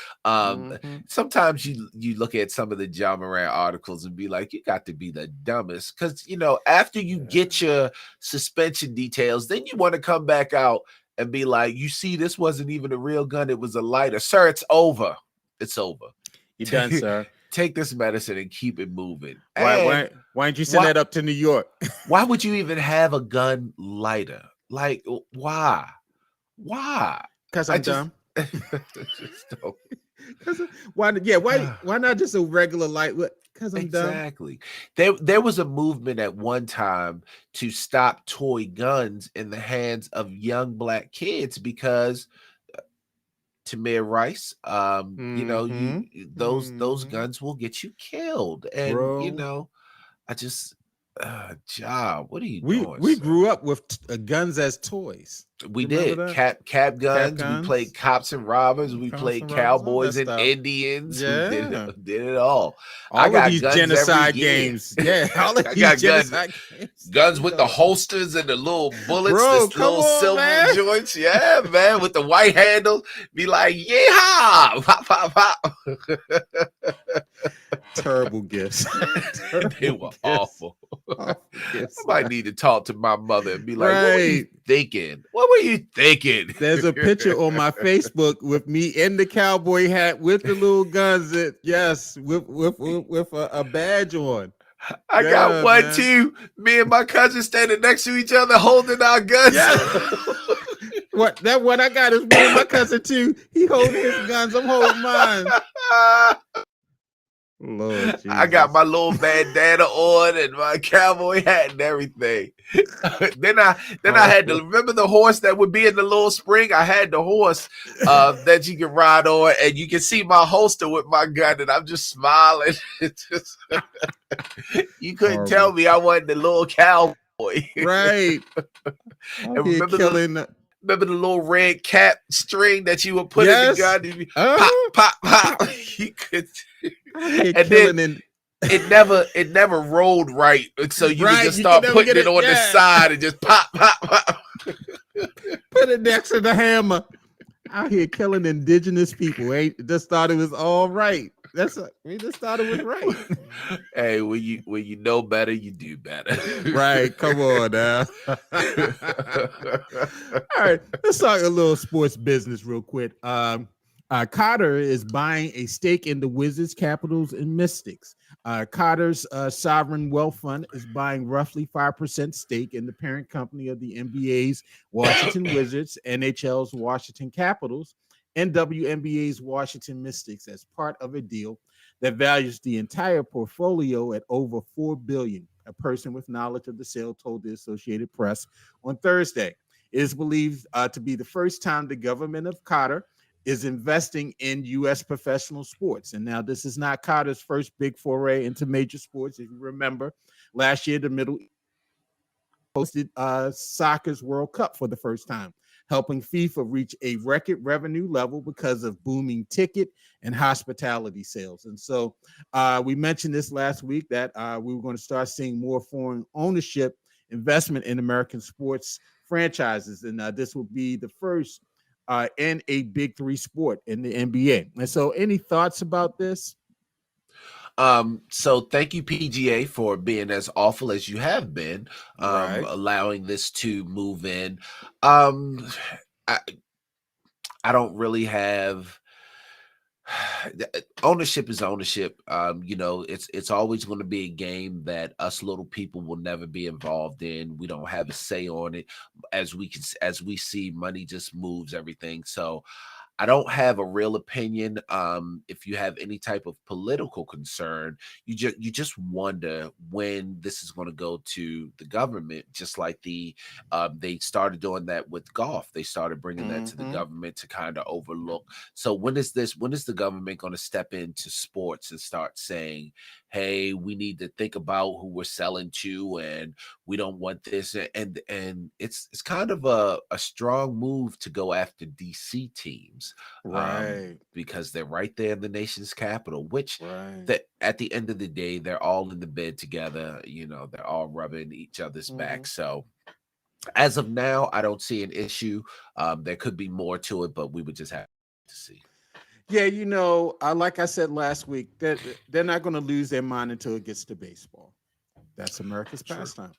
Sometimes you look at some of the Ja Morant articles and be like, you got to be the dumbest, because after you get your suspension details, then you want to come back out and be like, you see, this wasn't even a real gun; it was a lighter, sir. It's over. It's over. You're done, sir. Take this medicine and keep it moving. Why didn't you send that up to New York? Why would you even have a gun lighter? Like, why? Because I'm dumb. Why not just a regular light? Because I'm dumb. Exactly. There was a movement at one time to stop toy guns in the hands of young Black kids because Tamir Rice, those guns will get you killed. And Bro. I just Ja, what are you doing? We grew up with guns as toys. We did cap guns. We played cops and robbers. We played cowboys and Indians. Yeah. We did it all. I got these genocide games. Yeah, all of these genocide games. Guns with the holsters and the little bullets, the little silver joints. Yeah, man, with the white handle. Be like, yeehaw! Pop, pop, pop. Terrible gifts. They were awful. I might need to talk to my mother and be like, what were you thinking? What were you thinking? There's a picture on my Facebook with me in the cowboy hat with the little guns with a badge on. I got one too. Me and my cousin standing next to each other holding our guns. Yeah. What I got is me and my cousin too. He holding his guns. I'm holding mine. Lord Jesus. I got my little bandana on and my cowboy hat and everything. then I had to remember the horse that would be in the little spring. I had the horse that you can ride on, and you can see my holster with my gun, and I'm just smiling. You couldn't tell me I wasn't the little cowboy, right? And remember the little red cap string that you would put in the gun? Pop, pop, pop. You could. And then it never rolled right, so you would just start putting it on the side and just pop, pop, pop. Put it next to the hammer. Out here killing indigenous people. Just thought it was all right. We just thought it was right. Hey, when you know better, you do better. Right. Come on now. All right. Let's talk a little sports business real quick. Qatar is buying a stake in the Wizards, Capitals, and Mystics. Qatar's sovereign wealth fund is buying roughly 5% stake in the parent company of the NBA's Washington Wizards, NHL's Washington Capitals, and WNBA's Washington Mystics as part of a deal that values the entire portfolio at over $4 billion. A person with knowledge of the sale told the Associated Press on Thursday. It is believed to be the first time the government of Qatar is investing in U.S. professional sports. And now this is not Qatar's first big foray into major sports. If you remember, last year, the Middle East hosted soccer's World Cup for the first time, helping FIFA reach a record revenue level because of booming ticket and hospitality sales. And so we mentioned this last week that we were going to start seeing more foreign ownership investment in American sports franchises. And this will be the first in a big three sport in the NBA. And so any thoughts about this? So thank you, PGA, for being as awful as you have been, allowing this to move in. I don't really have ownership is ownership. It's always going to be a game that us little people will never be involved in. We don't have a say on it. As we see, money just moves everything. So I don't have a real opinion. If you have any type of political concern, you just wonder when this is going to go to the government. Just like they started doing that with golf. They started bringing that to the government to kind of overlook. So when is the government going to step into sports and start saying, hey, we need to think about who we're selling to, and we don't want this. And it's kind of a strong move to go after DC teams, because they're right there in the nation's capital, which that at the end of the day, they're all in the bed together. They're all rubbing each other's back. So as of now, I don't see an issue. There could be more to it, but we would just have to see. Yeah, like I said last week, they're not going to lose their mind until it gets to baseball. That's America's pastime.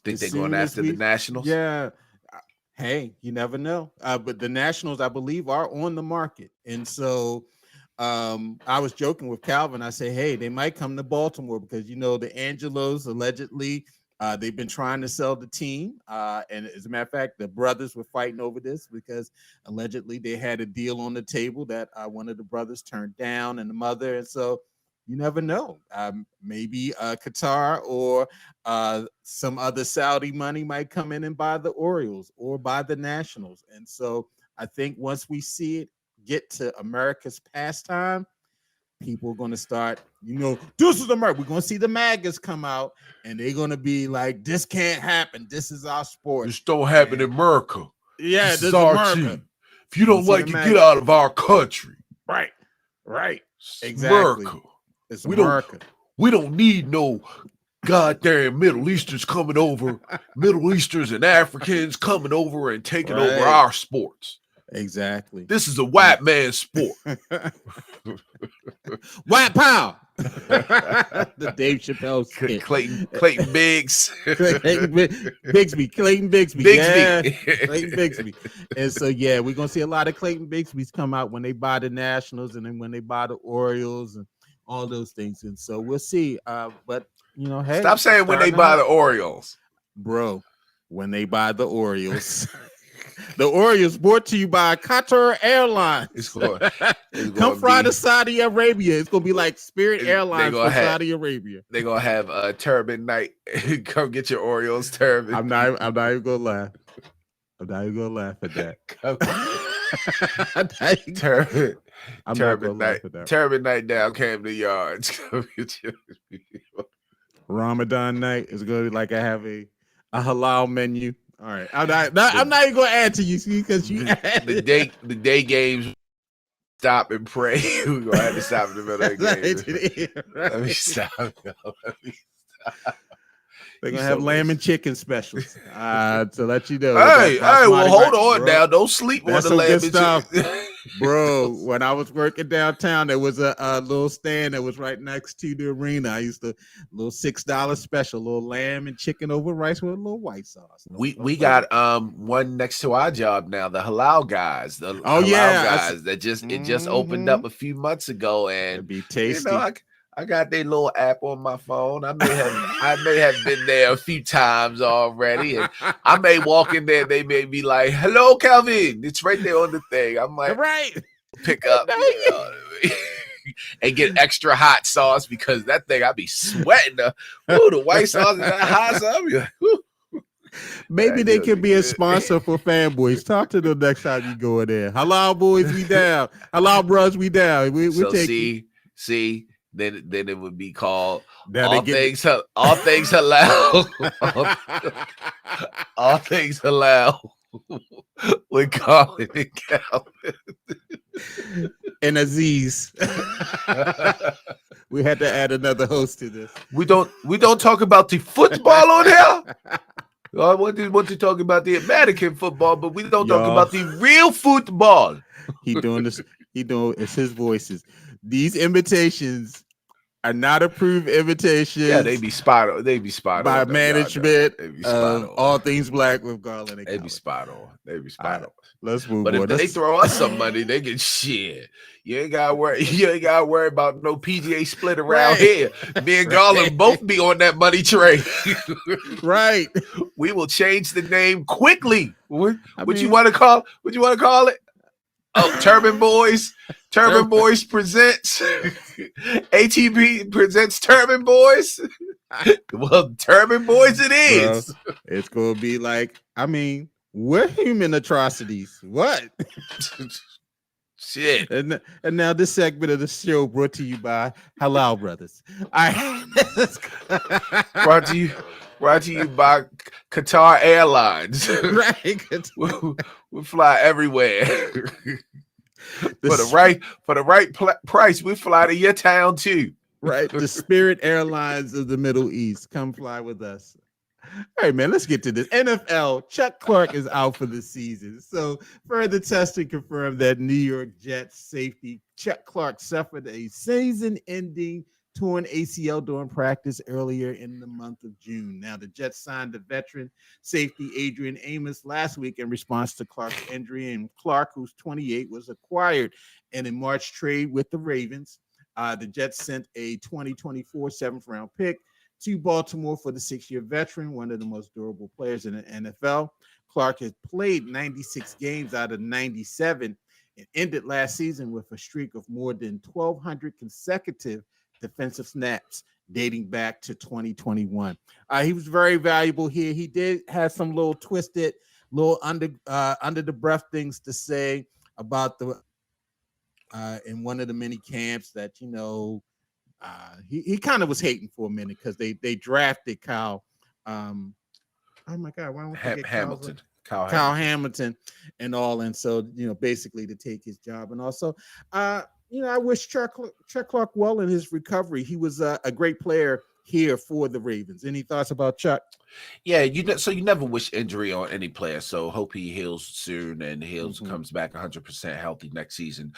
Think they're going after the Nationals? Yeah. Hey, you never know. But the Nationals, I believe, are on the market. And so I was joking with Calvin. I say, hey, they might come to Baltimore because, the Angelos allegedly, they've been trying to sell the team. And as a matter of fact, the brothers were fighting over this because allegedly they had a deal on the table that one of the brothers turned down, and the mother. And so you never know. Maybe Qatar or some other Saudi money might come in and buy the Orioles or buy the Nationals. And so I think once we see it get to America's pastime, people are going to start, this is America. We're going to see the MAGAs come out, and they're going to be like, this can't happen. This is our sport. This don't happen in America. Yeah, this is our America. Team. If you don't like it, get out of our country. Right. Exactly. America. It's America. We don't need no goddamn Middle Easterns coming over, Middle Easterns and Africans coming over and taking over our sports. Exactly. This is a white man's sport. White power. The Dave Chappelle skit. Clayton Biggs. Clayton Bigsby. Yeah. Clayton Bigsby. And so, we're going to see a lot of Clayton Bigsby's come out when they buy the Nationals and then when they buy the Orioles and all those things. And so we'll see. But, hey. Stop saying when they buy the Orioles. Bro, when they buy the Orioles. The Orioles brought to you by Qatar Airlines. Come fly to Saudi Arabia. It's gonna be like Spirit Airlines for Saudi Arabia. They're gonna have a turban night. Come get your Orioles turban. I'm not even gonna laugh. I'm not even gonna laugh at that. Turban night down Camden Yards. Ramadan night is gonna be like I have a halal menu. All right, I'm not even gonna add to you, see, because the day games stop and pray. We're gonna have to stop in the middle of the game. Let me stop. They're gonna have lamb and chicken specials. To let you know. Hey, well, hold on now. Don't sleep on the lamb and chicken. Bro, when I was working downtown, there was a little stand that was right next to the arena. I used to little $6 special, little lamb and chicken over rice with a little white sauce. We got one next to our job now, the halal guys. The halal guys that just opened up a few months ago, and it'd be tasty. I got their little app on my phone. I may have been there a few times already, and I may walk in there. They may be like, "Hello, Calvin." It's right there on the thing. I'm like, pick up and get extra hot sauce because that thing I be sweating. The white sauce and that hot sauce. I be like, maybe they can be a sponsor for Fanboys. Talk to them next time you go in there. Halal boys, we down. Halal bros, we down. We see. Then it would be called all things halal. All things halal with Colin and Calvin and Aziz. We had to add another host to this. We don't talk about the football on here. I want to talk about the American football, but we don't talk about the real football. It's his voices. These imitations are not approved invitations. Yeah, they be spot on. They be spot by on by management. They be spot on. All things black with Garland and They Calvin. be spot on. They be spot on. Let's move but on. But if they throw us some money, they get shit. You ain't gotta worry. You ain't gotta worry about no PGA split around here. Me and Garland both be on that money train. Right. We will change the name quickly. What you want to call? What you want to call it? Oh, Turban Boys. Turban Boys presents ATB presents Turban Boys. Well, Turban Boys it is. Bro, it's gonna be like, I mean, we're human atrocities. What? Shit. And now this segment of the show brought to you by Halal Brothers. All right. Brought to you by Qatar Airlines. Right. We fly everywhere. For the right price, we fly to your town too. Right. The Spirit Airlines of the Middle East. Come fly with us. All right, man, let's get to this. NFL, Chuck Clark is out for the season. So further testing confirmed that New York Jets safety Chuck Clark suffered a season-ending torn ACL during practice earlier in the month of June. Now, the Jets signed the veteran safety Adrian Amos last week in response to Clark's injury, and Clark, who's 28, was acquired in a March trade with the Ravens. The Jets sent a 2024 7th-round pick to Baltimore for the 6-year veteran, one of the most durable players in the NFL. Clark has played 96 games out of 97 and ended last season with a streak of more than 1,200 consecutive defensive snaps dating back to 2021. He was very valuable here. He did have some little twisted, little under the breath things to say about the in one of the mini camps that, you know, he kind of was hating for a minute because they drafted Kyle. Oh my God, why don't we forget Hamilton? Kyle Hamilton and all, and so, you know, basically to take his job. And also, you know, I wish Chuck Clark well in his recovery. He was a great player here for the Ravens. Any thoughts about Chuck? Yeah, so you never wish injury on any player. So hope he heals soon and comes back 100% healthy next season.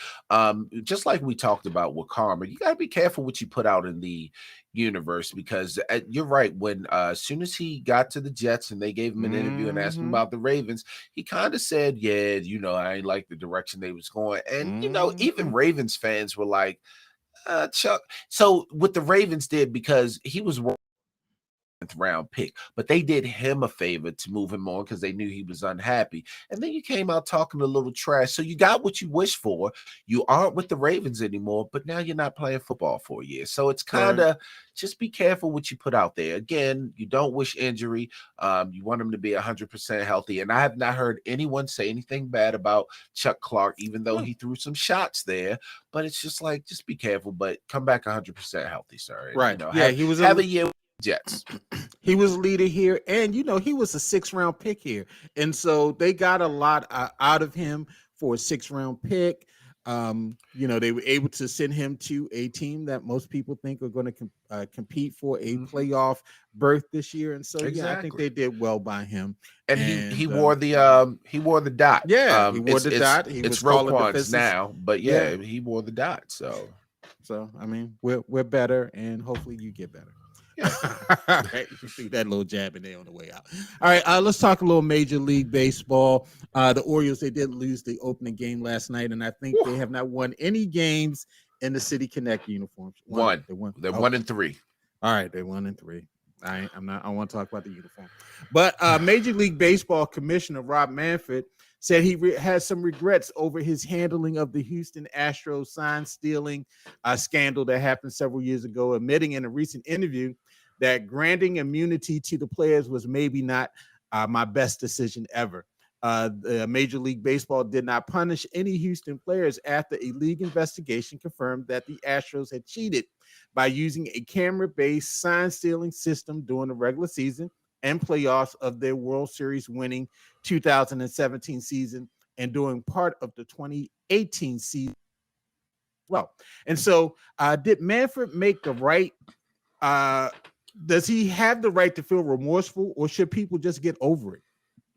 Just like we talked about with Karma, you got to be careful what you put out in the universe, because you're right. When as soon as he got to the Jets and they gave him an interview and asked him about the Ravens, he kind of said, yeah, you know, I ain't like the direction they was going. And, you know, even Ravens fans were like, Chuck. So what the Ravens did, because he was round pick, but they did him a favor to move him on because they knew he was unhappy. And then you came out talking a little trash. So you got what you wished for. You aren't with the Ravens anymore, but now you're not playing football for a year. So it's kind of just be careful what you put out there. Again, you don't wish injury. You want him to be 100% healthy. And I have not heard anyone say anything bad about Chuck Clark, even though he threw some shots there. But it's just like, just be careful, but come back 100% healthy, sir. Right. You know, yeah, he was have a year with the Jets. He was leader here, and you know, he was a 6th-round pick here, and so they got a lot out of him for a 6th-round pick. You know, they were able to send him to a team that most people think are going to compete for a playoff berth this year, and so yeah, I think they did well by him. And he wore the dot. Yeah, he wore the dot. It's Roquan's now, but yeah, he wore the dot. So I mean, we're better, and hopefully you get better. Yeah. All right, you see that little jab in there on the way out. All right, let's talk a little Major League Baseball. The Orioles, they did lose the opening game last night, and I think they have not won any games in the City Connect uniforms. They're 1-3. All right, they're 1-3. I want to talk about the uniform. But Major League Baseball Commissioner Rob Manfred said he has some regrets over his handling of the Houston Astros sign stealing scandal that happened several years ago, admitting in a recent interview that granting immunity to the players was maybe not my best decision ever. The Major League Baseball did not punish any Houston players after a league investigation confirmed that the Astros had cheated by using a camera-based sign stealing system during the regular season and playoffs of their World Series winning 2017 season and during part of the 2018 season. Well, and so did Manfred make the right? Does he have the right to feel remorseful, or should people just get over it?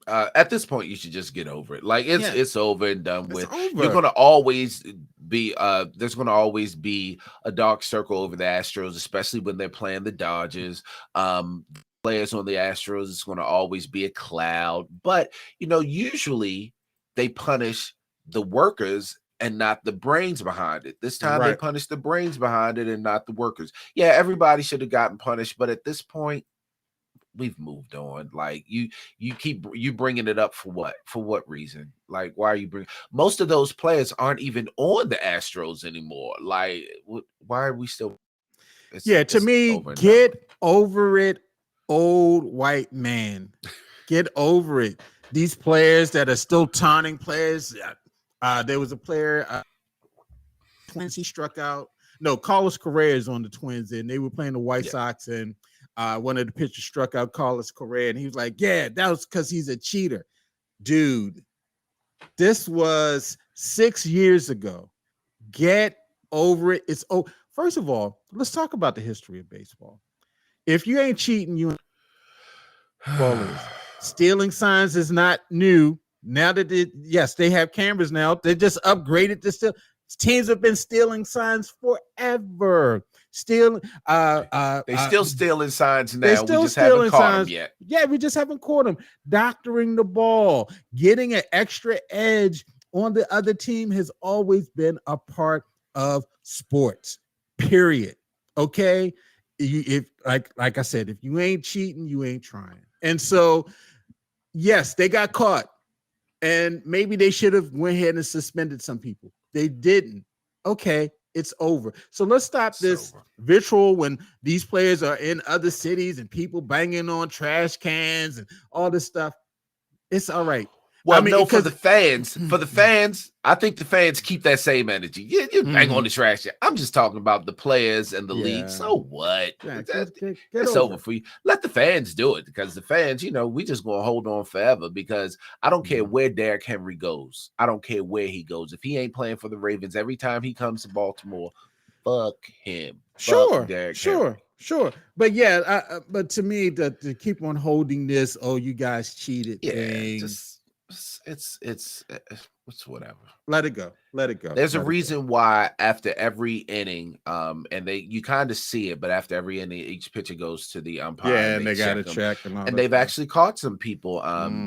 At this point, you should just get over it. Like it's over and done with. Over. You're gonna always be there's gonna always be a dark circle over the Astros, especially when they're playing the Dodgers. Players on the Astros, it's gonna always be a cloud. But usually they punish the workers and not the brains behind it. This time they punished the brains behind it and not the workers. Yeah, everybody should have gotten punished, but at this point, we've moved on. Like you keep bringing it up for what? For what reason? Like, why are you bringing? Most of those players aren't even on the Astros anymore. Like, why are we still? To me, get over it, old white man. Get over it. These players that are still taunting players. There was a player, Twins. He struck out. No, Carlos Correa is on the Twins, and they were playing the White Sox, and one of the pitchers struck out Carlos Correa, and he was like, "Yeah, that was because he's a cheater." Dude, this was 6 years ago. Get over it. It's first of all, let's talk about the history of baseball. If you ain't cheating, you stealing signs is not new. Now that they have cameras now, they just upgraded this. Teams have been stealing signs forever. Stealing, they still stealing signs now. We just haven't caught them yet. Yeah, we just haven't caught them. Doctoring the ball, getting an extra edge on the other team has always been a part of sports. Period. Okay, if like I said, if you ain't cheating, you ain't trying. And so, yes, they got caught. And maybe they should have went ahead and suspended some people. They didn't. Okay, it's over. So let's stop this vitriol when these players are in other cities and people banging on trash cans and all this stuff. It's all right. Well, for the fans, I think the fans keep that same energy. You bang on the trash. I'm just talking about the players and the league. So what? It's over for you. Let the fans do it, because the fans, we just going to hold on forever, because I don't care where Derrick Henry goes. I don't care where he goes. If he ain't playing for the Ravens every time he comes to Baltimore, fuck him. Fuck Derrick Henry. Sure. But but to me, to keep on holding this, you guys cheated thing. It's whatever. Let it go. There's a reason why after every inning, and you kind of see it, but after every inning, each pitcher goes to the umpire. Yeah, and they got to check them. And they've actually caught some people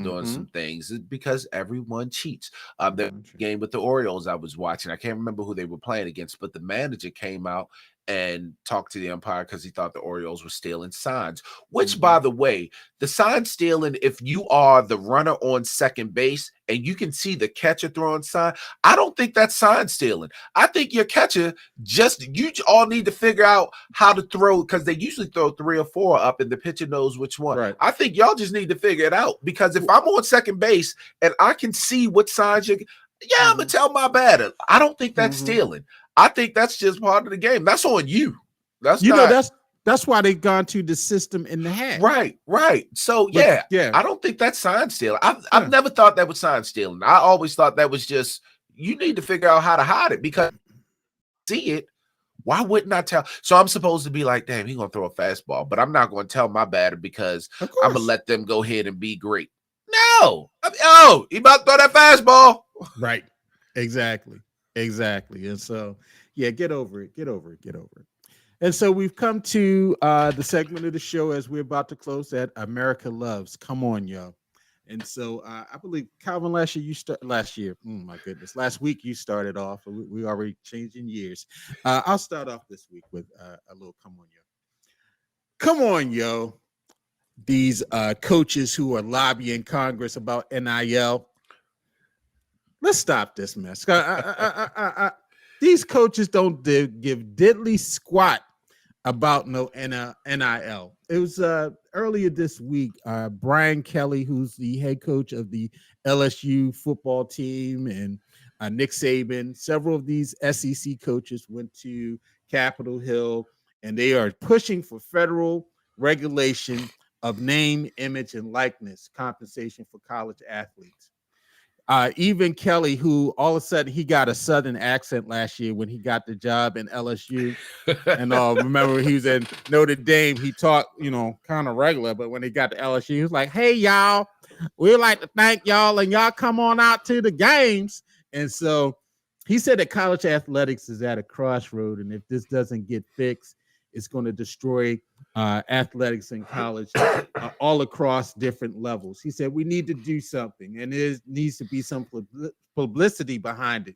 doing some things, because everyone cheats. The game with the Orioles I was watching, I can't remember who they were playing against, but the manager came out and talked to the umpire because he thought the Orioles were stealing signs, which, by the way, the sign stealing, if you are the runner on second base and you can see the catcher throwing sign, I don't think that's sign stealing. I think your catcher you all need to figure out how to throw, because they usually throw 3 or 4 up and the pitcher knows which one. Right. I think y'all just need to figure it out, because if I'm on second base and I can see what signs I'm going to tell my batter. I don't think that's stealing. I think that's just part of the game. That's on you. That's why they've gone to the system in the hat. Right. So I don't think that's sign stealing. I've never thought that was sign stealing. I always thought that was just, you need to figure out how to hide it, because see it. Why wouldn't I tell? So I'm supposed to be like, damn, he's gonna throw a fastball, but I'm not going to tell my batter, because I'm gonna let them go ahead and be great. No, he about to throw that fastball. Right. Exactly. And so, get over it. And so we've come to the segment of the show as we're about to close that America Loves. Come on, yo. And so I believe, Calvin, last week you started off. We already changing years. I'll start off this week with a little come on, yo. Come on, yo. These coaches who are lobbying Congress about NIL. Let's stop this mess. These coaches don't give diddly squat about no NIL. It was earlier this week, Brian Kelly, who's the head coach of the LSU football team, and Nick Saban, several of these SEC coaches went to Capitol Hill, and they are pushing for federal regulation of name, image, and likeness compensation for college athletes. Even Kelly, who all of a sudden he got a Southern accent last year when he got the job in LSU. And remember, he was in Notre Dame. He talked, kind of regular, but when he got to LSU, he was like, "Hey, y'all, we'd like to thank y'all, and y'all come on out to the games. And so he said that college athletics is at a crossroad, and if this doesn't get fixed, it's going to destroy athletics in college all across different levels. He said we need to do something, and there needs to be some publicity behind it.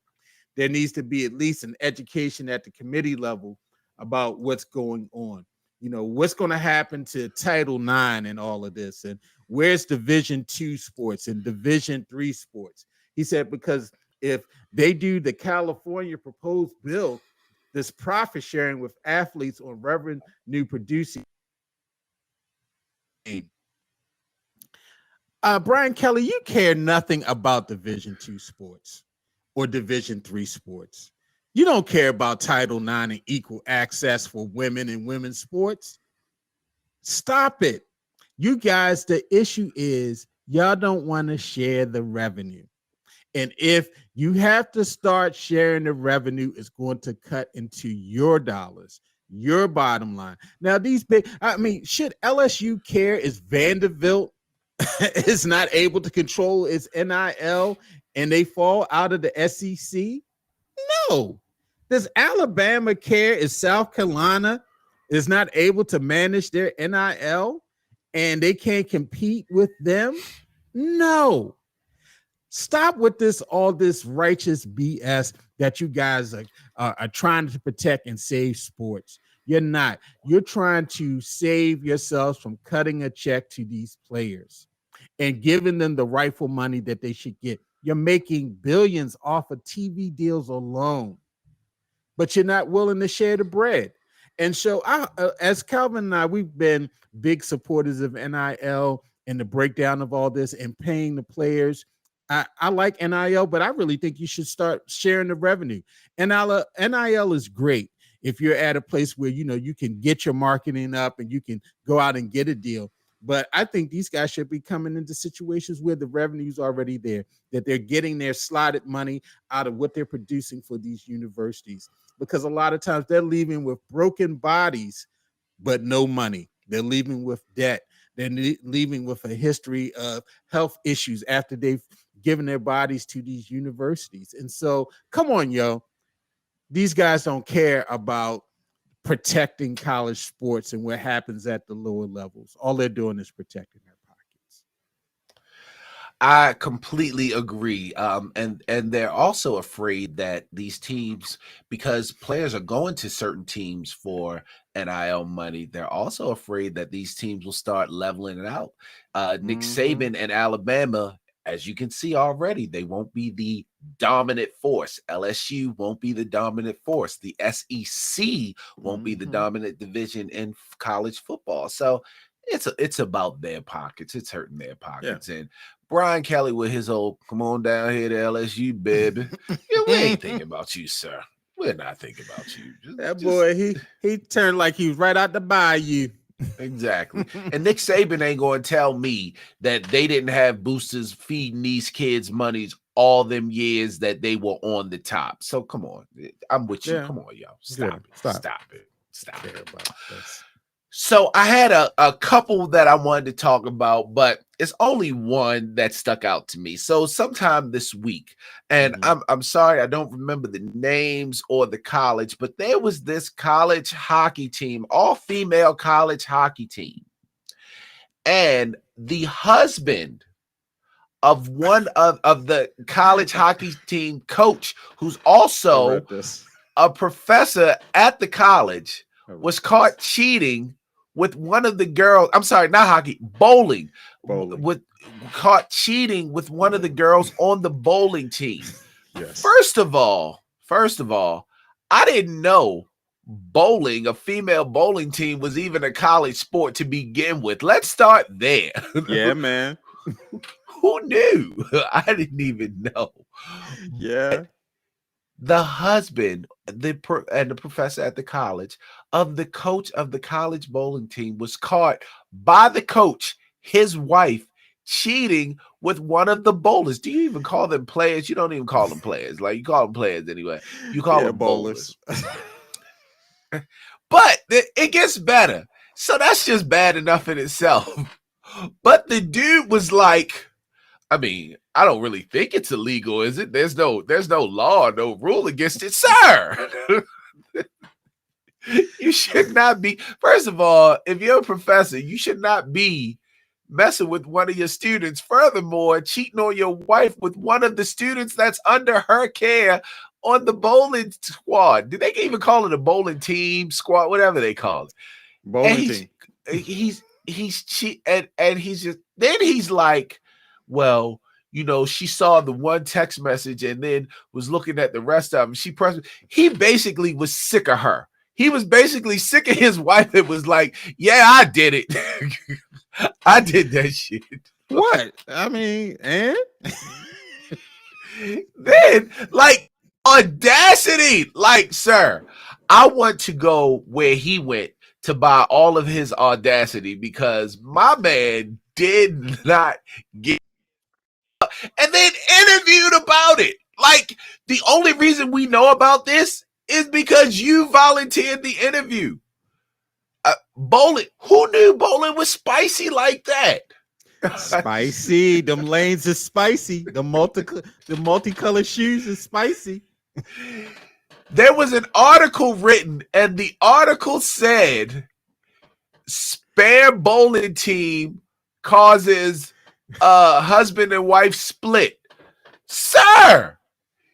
There needs to be at least an education at the committee level about what's going on. You know, what's going to happen to Title IX and all of this, and where's Division II sports and Division III sports. He said because if they do the California proposed bill, this profit sharing with athletes on revenue producing. Brian Kelly, you care nothing about Division II sports or Division III sports. You don't care about Title IX and equal access for women in women's sports. Stop it. You guys, the issue is y'all don't want to share the revenue. And if you have to start sharing the revenue, it's going to cut into your dollars, your bottom line. Now, should LSU care if Vanderbilt is not able to control its NIL and they fall out of the SEC? No. Does Alabama care if South Carolina is not able to manage their NIL and they can't compete with them? No. Stop with all this righteous BS that you guys are trying to protect and save sports. You're not. You're trying to save yourselves from cutting a check to these players and giving them the rightful money that they should get. You're making billions off of TV deals alone, but you're not willing to share the bread. And so as Calvin and I, we've been big supporters of NIL and the breakdown of all this and paying the players. I like NIL, but I really think you should start sharing the revenue. NIL is great if you're at a place where, you can get your marketing up and you can go out and get a deal. But I think these guys should be coming into situations where the revenue is already there, that they're getting their slotted money out of what they're producing for these universities. Because a lot of times they're leaving with broken bodies, but no money. They're leaving with debt. They're leaving with a history of health issues after they've given their bodies to these universities. And so, come on, yo. These guys don't care about protecting college sports and what happens at the lower levels. All they're doing is protecting their pockets. I completely agree. And they're also afraid that these teams, because players are going to certain teams for NIL money, they're also afraid that these teams will start leveling it out. Nick Saban and Alabama, as you can see already, they won't be the dominant force. LSU won't be the dominant force. The SEC won't be the dominant division in college football. So it's about their pockets. It's hurting their pockets. Yeah. And Brian Kelly with his old, come on down here to LSU, baby. We ain't thinking about you, sir. We're not thinking about you. Boy, he turned like he was right out the bayou. Exactly. And Nick Saban ain't going to tell me that they didn't have boosters feeding these kids monies all them years that they were on the top. So come on. I'm with you. Yeah. Come on, y'all. Stop it. So I had a couple that I wanted to talk about, but it's only one that stuck out to me. So sometime this week, and I'm sorry, I don't remember the names or the college, but there was this college hockey team, all-female college hockey team. And the husband of one of the college hockey team coach, who's also a professor at the college, was caught cheating with one of the girls. I'm sorry, not hockey, bowling. Caught cheating with one of the girls on the bowling team. Yes. First of all, I didn't know bowling, a female bowling team, was even a college sport to begin with. Let's start there. Yeah, man. Who knew? I didn't even know. Yeah. The husband, and the professor at the college, of the coach of the college bowling team was caught by the coach, his wife, cheating with one of the bowlers. Do you even call them players? You don't even call them players. Like, you call them players anyway. You call them bowlers. But it gets better. So that's just bad enough in itself. But the dude was like, I mean, I don't really think it's illegal, is it? There's no law, no rule against it, sir. You should not be. First of all, if you're a professor, you should not be messing with one of your students. Furthermore, cheating on your wife with one of the students that's under her care on the bowling squad. Did they even call it a bowling team, squad, whatever they call it? Bowling team. He's and he's just, then he's like, well, you know, she saw the one text message and then was looking at the rest of them. He basically was sick of her. He was basically sick of his wife. It was like, yeah, I did it. I did that shit. What? I mean, and then, like, audacity. Like, sir, I want to go where he went to buy all of his audacity, because my man did not get and then interviewed about it. Like, the only reason we know about this is because you volunteered the interview. Bowling, who knew bowling was spicy like that? Spicy. Them lanes is spicy. The multicolored shoes is spicy. There was an article written, and the article said, spare bowling team causes husband and wife split. Sir,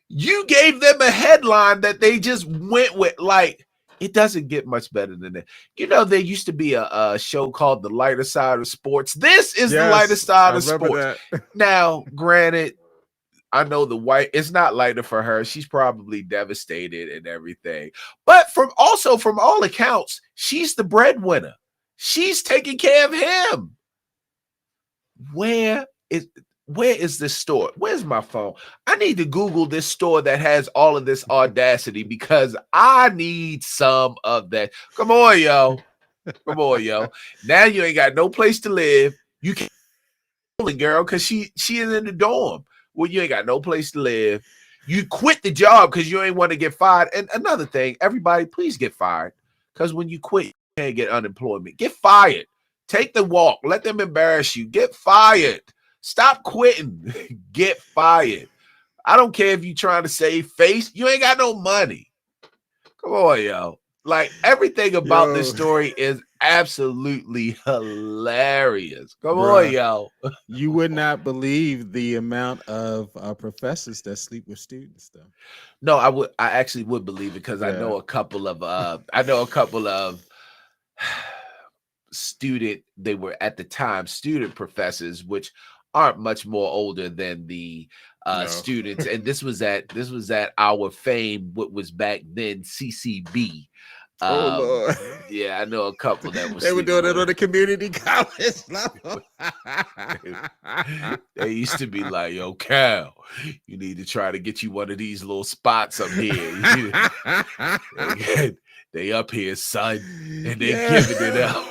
you gave them a headline that they just went with. Like, it doesn't get much better than that. You know, there used to be a show called The Lighter Side of Sports. This is the lighter side of sports. Now, granted, I know the wife, it's not lighter for her. She's probably devastated and everything. But from all accounts, she's the breadwinner. She's taking care of him. Where is this store? Where's my phone? I need to Google this store that has all of this audacity, because I need some of that. Come on, yo. Come on, yo. Now you ain't got no place to live. You can't, girl, because she is in the dorm. Well, you ain't got no place to live. You quit the job because you ain't want to get fired. And another thing, everybody, please get fired. Because when you quit, you can't get unemployment. Get fired. Take the walk. Let them embarrass you. Get fired. Stop quitting. Get fired. I don't care if you're trying to save face. You ain't got no money. Come on, yo. Like, everything about this story is absolutely hilarious. Come on, yo. You would not believe the amount of professors that sleep with students, though. No, I actually would believe it, because I know a couple of they were at the time student professors, which aren't much more older than the students. And this was at our fame, what was back then CCB. Lord. Yeah, I know a couple that was. They were doing it on the community college level. They used to be like, "Yo, Cal, you need to try to get you one of these little spots up here." They up here, son, and they giving it up.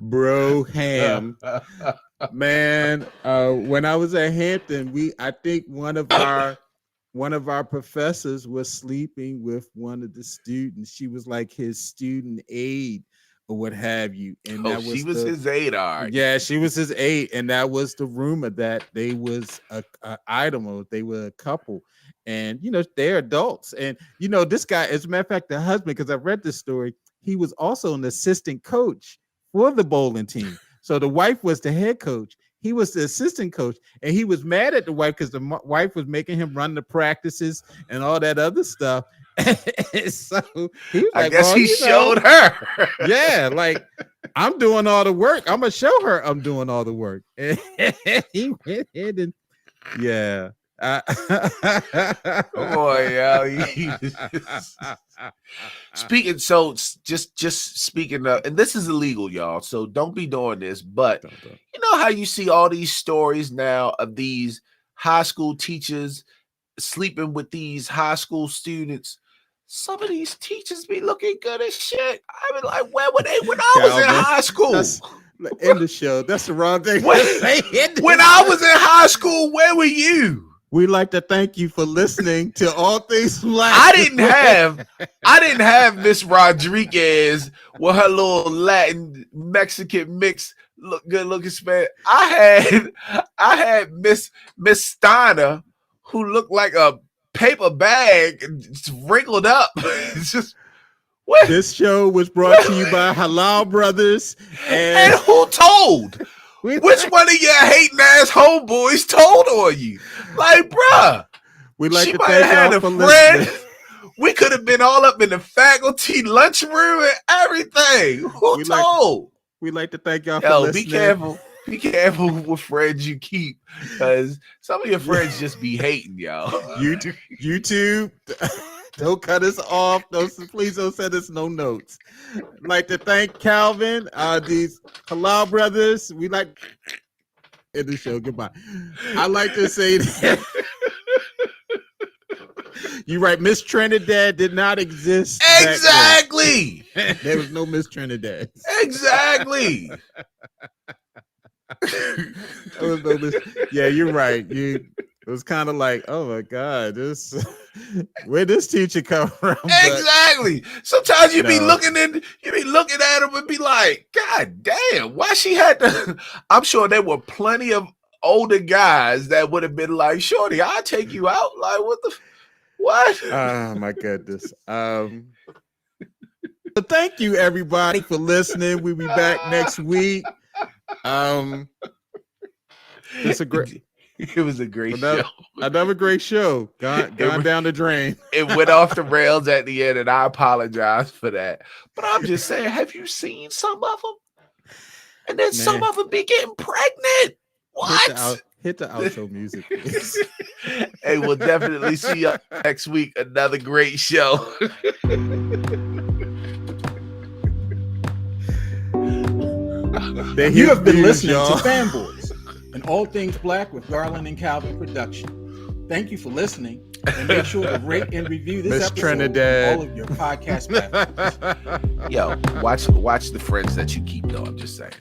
Bro, ham. Man, when I was at Hampton, I think one of our professors was sleeping with one of the students. She was like his student aide or what have you. And she was his aide. Yeah, she was his aide. And that was the rumor that they was a item, or they were a couple. And, you know, they're adults. And, you know, this guy, as a matter of fact, the husband, because I read this story, he was also an assistant coach for the bowling team. So the wife was the head coach. He was the assistant coach, and he was mad at the wife because the wife was making him run the practices and all that other stuff. So he was like, I guess he showed her. Yeah, like, I'm doing all the work. I'm gonna show her I'm doing all the work. And he went in and yeah. Boy, speaking of, and this is illegal, y'all, so don't be doing this, but you know how you see all these stories now of these high school teachers sleeping with these high school students? Some of these teachers be looking good as shit. I mean, like, where were they when I was in high school? End the show. That's the wrong thing. When I was in high school, where were you? We'd like to thank you for listening to All Things Black. I didn't have Miss Rodriguez with her little Latin Mexican mix good looking man. I had Miss Steiner, who looked like a paper bag wrinkled up. It's just what? This show was brought to you by Halal Brothers. And who told? Which one of your hating ass homeboys told on you? Like, bruh, we like she to might thank have had y'all a for friend. listening. We could have been all up in the faculty lunchroom and everything. Who told? We like to thank y'all for listening. Be careful. Be careful with friends you keep, because some of your friends just be hating y'all. YouTube, don't cut us off. Please don't send us no notes. I'd like to thank Calvin, these Halal Brothers. We like in the show. Goodbye. I like to say that. You're right. Miss Trinidad did not exist. Exactly. There was no Miss Trinidad. Exactly. Yeah, you're right. It was kind of like, oh my God, where this teacher come from? Exactly. Sometimes you be looking at him and be like, God damn, why she had to? I'm sure there were plenty of older guys that would have been like, Shorty, I'll take you out. Like, what? Oh my goodness. So thank you everybody for listening. We'll be back next week. It was a great show. Another great show. Gone down the drain. It went off the rails at the end, and I apologize for that. But I'm just saying, have you seen some of them? And then some of them be getting pregnant. What? Hit the outro music, please. Hey, we'll definitely see you next week. Another great show. You have been listening to Fanboys, an all things black with Garland and Calvin production. Thank you for listening, and make sure to rate and review this episode Trinidad. on all of your podcast platforms. Yo, watch the friends that you keep, though. I'm just saying.